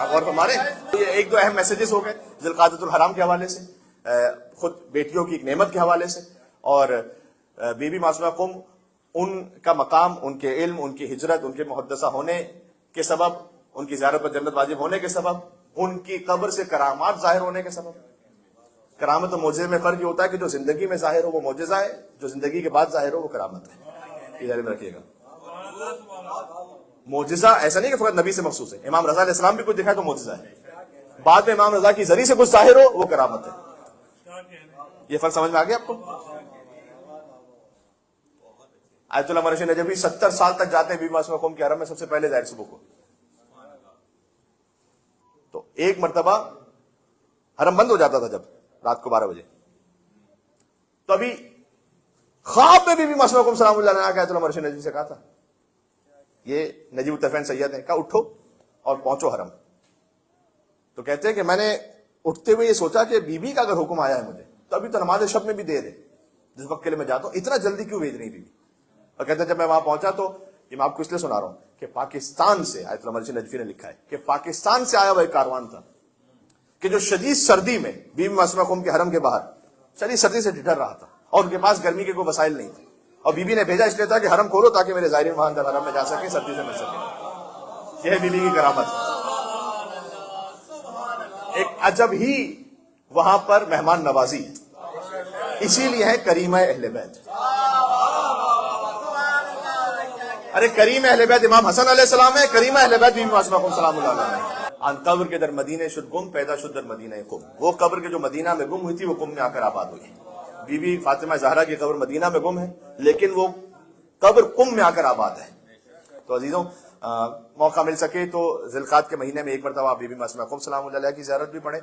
اور ہمارے یہ ایک دو اہم میسیجز ہو گئے ذی القعدۃ الحرام کے حوالے سے، خود بیٹیوں کی ایک نعمت کے حوالے سے، اور بی بی معصومہ قم، ان کا مقام، ان کے علم، ان کی ہجرت، ان کے محدثہ ہونے کے سبب، ان کی زیارت پر جنت واجب ہونے کے سبب، ان کی قبر سے کرامات ظاہر ہونے کے سبب۔ کرامت و معجزے میں فرق یہ ہوتا ہے کہ جو زندگی میں ظاہر ہو وہ معجزہ ہے، جو زندگی کے بعد ظاہر ہو وہ کرامت ہے، یہ ذہن میں رکھیے گا۔ معجزہ ایسا نہیں کہ فقط نبی سے مخصوص ہے، امام رضا علیہ السلام بھی کچھ دکھائے تو معجزہ ہے، بعد میں امام رضا کی ذریعے سے کچھ ظاہر ہو وہ کرامت ہے۔ یہ فرق سمجھ میں آ گیا آپ کو؟ آیت اللہ مرشد نجفی 70 سال تک جاتے ہیں بی بی معصومہ قم کے حرم میں، سب سے پہلے ظاہر صبح کو، تو ایک مرتبہ حرم بند ہو جاتا تھا جب رات کو 12 بجے، تو ابھی خواب میں بی بی معصومہ قم سلام اللہ علیہا کہ آیت اللہ مرشد نجفی سے کہا تھا، یہ نجیب الطرفین سید ہیں، کہا اٹھو اور پہنچو حرم۔ تو کہتے ہیں کہ میں نے اٹھتے ہوئے یہ سوچا کہ بی بی کا اگر حکم آیا ہے مجھے تو ابھی تو نماز شب میں بھی دیر ہے، جس وقت کے لیے میں جاتا ہوں، اتنا جلدی کیوں بھیج رہی بی بی؟ اور کہتے ہیں جب میں وہاں پہنچا تو یہ میں آپ کو اس لیے سنا رہا ہوں کہ پاکستان سے، آیت اللہ مرشد نجفی نے لکھا ہے کہ پاکستان سے آیا ہوا ایک کاروان تھا کہ جو شدید سردی میں بی بی معصومہ قم کے حرم کے باہر شدید سردی سے ٹھٹر رہا تھا، اور ان کے پاس گرمی کے کوئی وسائل نہیں تھے، اور بی بی نے بھیجا اس لیے تھا کہ حرم کھولو تاکہ میرے زائرین وہاں اندر حرم میں جا سکیں، سردی سے بچ سکیں۔ یہ ہے بی بی کی کرامت۔ ایک عجب ہی وہاں پر مہمان نوازی ہے، اسی لیے ہے کریمہ اہل بیت۔ ارے کریم اہل بیت امام حسن علیہ السلام ہے، کریمہ اہل بیت بی بی معصومہ قم سلام اللہ علیہا۔ ان قبر کے در مدینے شد گم، پیدا شد در مدینہ قم۔ وہ قبر کے جو مدینہ میں گم ہوئی تھی وہ قم میں آ کر آباد ہوئی۔ بی بی فاطمہ زہرا کی قبر مدینہ میں گم ہے، لیکن وہ قبر قم میں آ کر آباد ہے۔ تو عزیزوں، موقع مل سکے تو ذی القعدہ کے مہینے میں ایک مرتبہ آپ بی بی معصومہ قم سلام اللہ علیہا کی زیارت بھی پڑھیں۔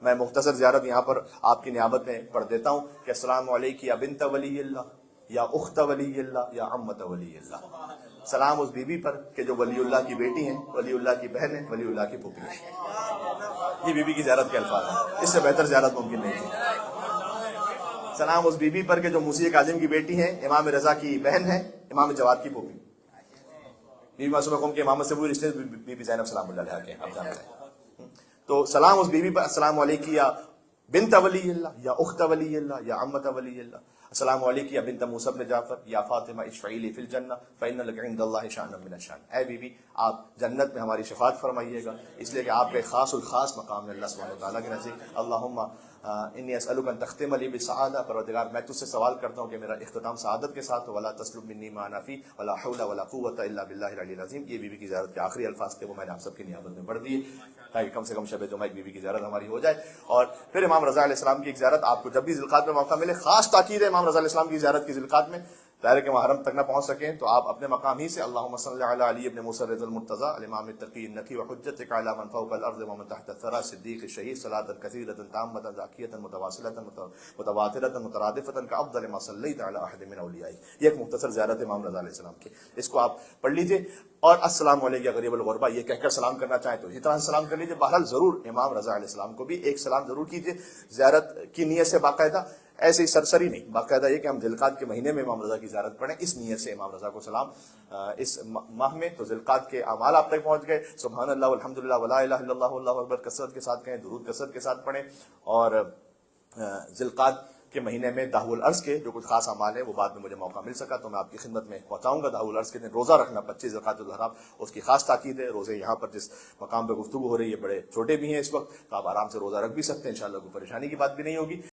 میں مختصر زیارت یہاں پر آپ کی نیابت میں پڑھ دیتا ہوں کہ السلام علیک یا بنت ولی اللہ، یا اخت ولی اللہ، یا عمت ولی اللہ۔ سلام اس بی بی پر کہ جو ولی اللہ کی بیٹی ہیں، ولی اللہ کی بہن ہیں، ولی اللہ کی پھوپھی ہیں۔ یہ بی بی کی زیارت کے الفاظ ہیں، اس سے بہتر زیارت ممکن نہیں ہے۔ سلام اس بی بی پر کہ جو موسی کاظم کی بیٹی ہیں، امام رضا کی بہن ہیں، امام جواد کی پھوپھی۔ بی بی معصومہ قم کے امامت سے وہی رشتے بی بی زینب سلام اللہ علیہا کے، آپ جانتے ہیں۔ تو سلام اس بی بی پر، السلام علیکم یا بنت ولی اللہ، یا اخت ولی اللہ، یا عمت ولی اللہ۔ السلام علیکم یا بنت موسیٰ بن جعفر، یا فاطمہ اشفعی لی فی الجنہ فإن لک عند اللہ شأنا من الشأن۔ اے بی بی، آپ جنت میں ہماری شفاعت فرمائیے گا، اس لیے کہ آپ کے خاص الخاص مقام ہے اللہ سبحانہ وتعالیٰ کے نزدیک۔ اللہم انی اسألک ان تختم لی بالسعادہ، پروردگار میں تجھ سے سوال کرتا ہوں کہ میرا اختتام سعادت کے ساتھ ہو، ولا تسلب منی ما انا فی ولا حول ولا قوۃ الا باللہ العلی العظیم۔ یہ بی بی کی زیارت کے آخری الفاظ تھے، وہ میں نے آپ سب کی نیابت میں پڑھ دیے تاکہ کم سے کم شب جمعہ ایک بی بی کی زیارت ہماری ہو جائے۔ اور پھر امام رضا علیہ السلام کی ایک زیارت آپ کو جب بھی ذی القعدہ میں موقع ملے، خاص تاکید ہے امام رضا علیہ السلام کی زیارت کی ذی القعدہ میں، ظاہر ہے کہ محرم تک نہ پہنچ سکیں تو آپ اپنے مقام ہی سے اللہم صلی علی علی ابن موسیٰ رضی المرتضی الامام التقی النقی وحجتک علی من فوق الارض ومن تحت الثری صدیق الشہید صلاۃ کثیرۃ تامۃ ذاکیۃ متواصلۃ متواترۃ مترادفۃ کافضل ما صلیت علی احد من اولیائک. یہ ایک مختصر زیارت امام رضا علیہ السلام کی، اس کو آپ پڑھ لیجئے. اور السلام علیکم یا غریب الغربا یہ کہہ کر سلام کرنا چاہیں تو اسی طرح سلام کر لیجئے. بہرحال ضرور امام رضا علیہ السلام کو بھی ایک سلام ضرور کیجئے زیارت کی نیت سے، باقاعدہ ایسے ہی سرسری نہیں، باقاعدہ یہ کہ ہم ذوالقعدہ کے مہینے میں امام رضا کی زیارت پڑھیں، اس نیت سے امام رضا کو سلام. اس ماہ میں تو ذوالقعدہ کے اعمال آپ تک پہنچ گئے. سبحان اللہ والحمدللہ ولا الہ الا اللہ واللہ اکبر کثرت کے ساتھ کہیں، درود کثرت کے ساتھ پڑھیں. اور ذوالقعدہ کے مہینے میں دعو العرض کے جو کچھ خاص اعمال ہیں وہ بعد میں مجھے موقع مل سکا تو میں آپ کی خدمت میں پہنچاؤں گا. دعو العرض کے دن روزہ رکھنا 25 ذوالقعدۃ الحرام، اس کی خاص تاکید ہے. روزے یہاں پر جس مقام پہ گفتگو ہو رہی ہے بڑے چھوٹے بھی ہیں اس وقت، تو آپ آرام سے روزہ رکھ بھی سکتے ہیں، انشاءاللہ کوئی پریشانی کی بات بھی نہیں ہوگی.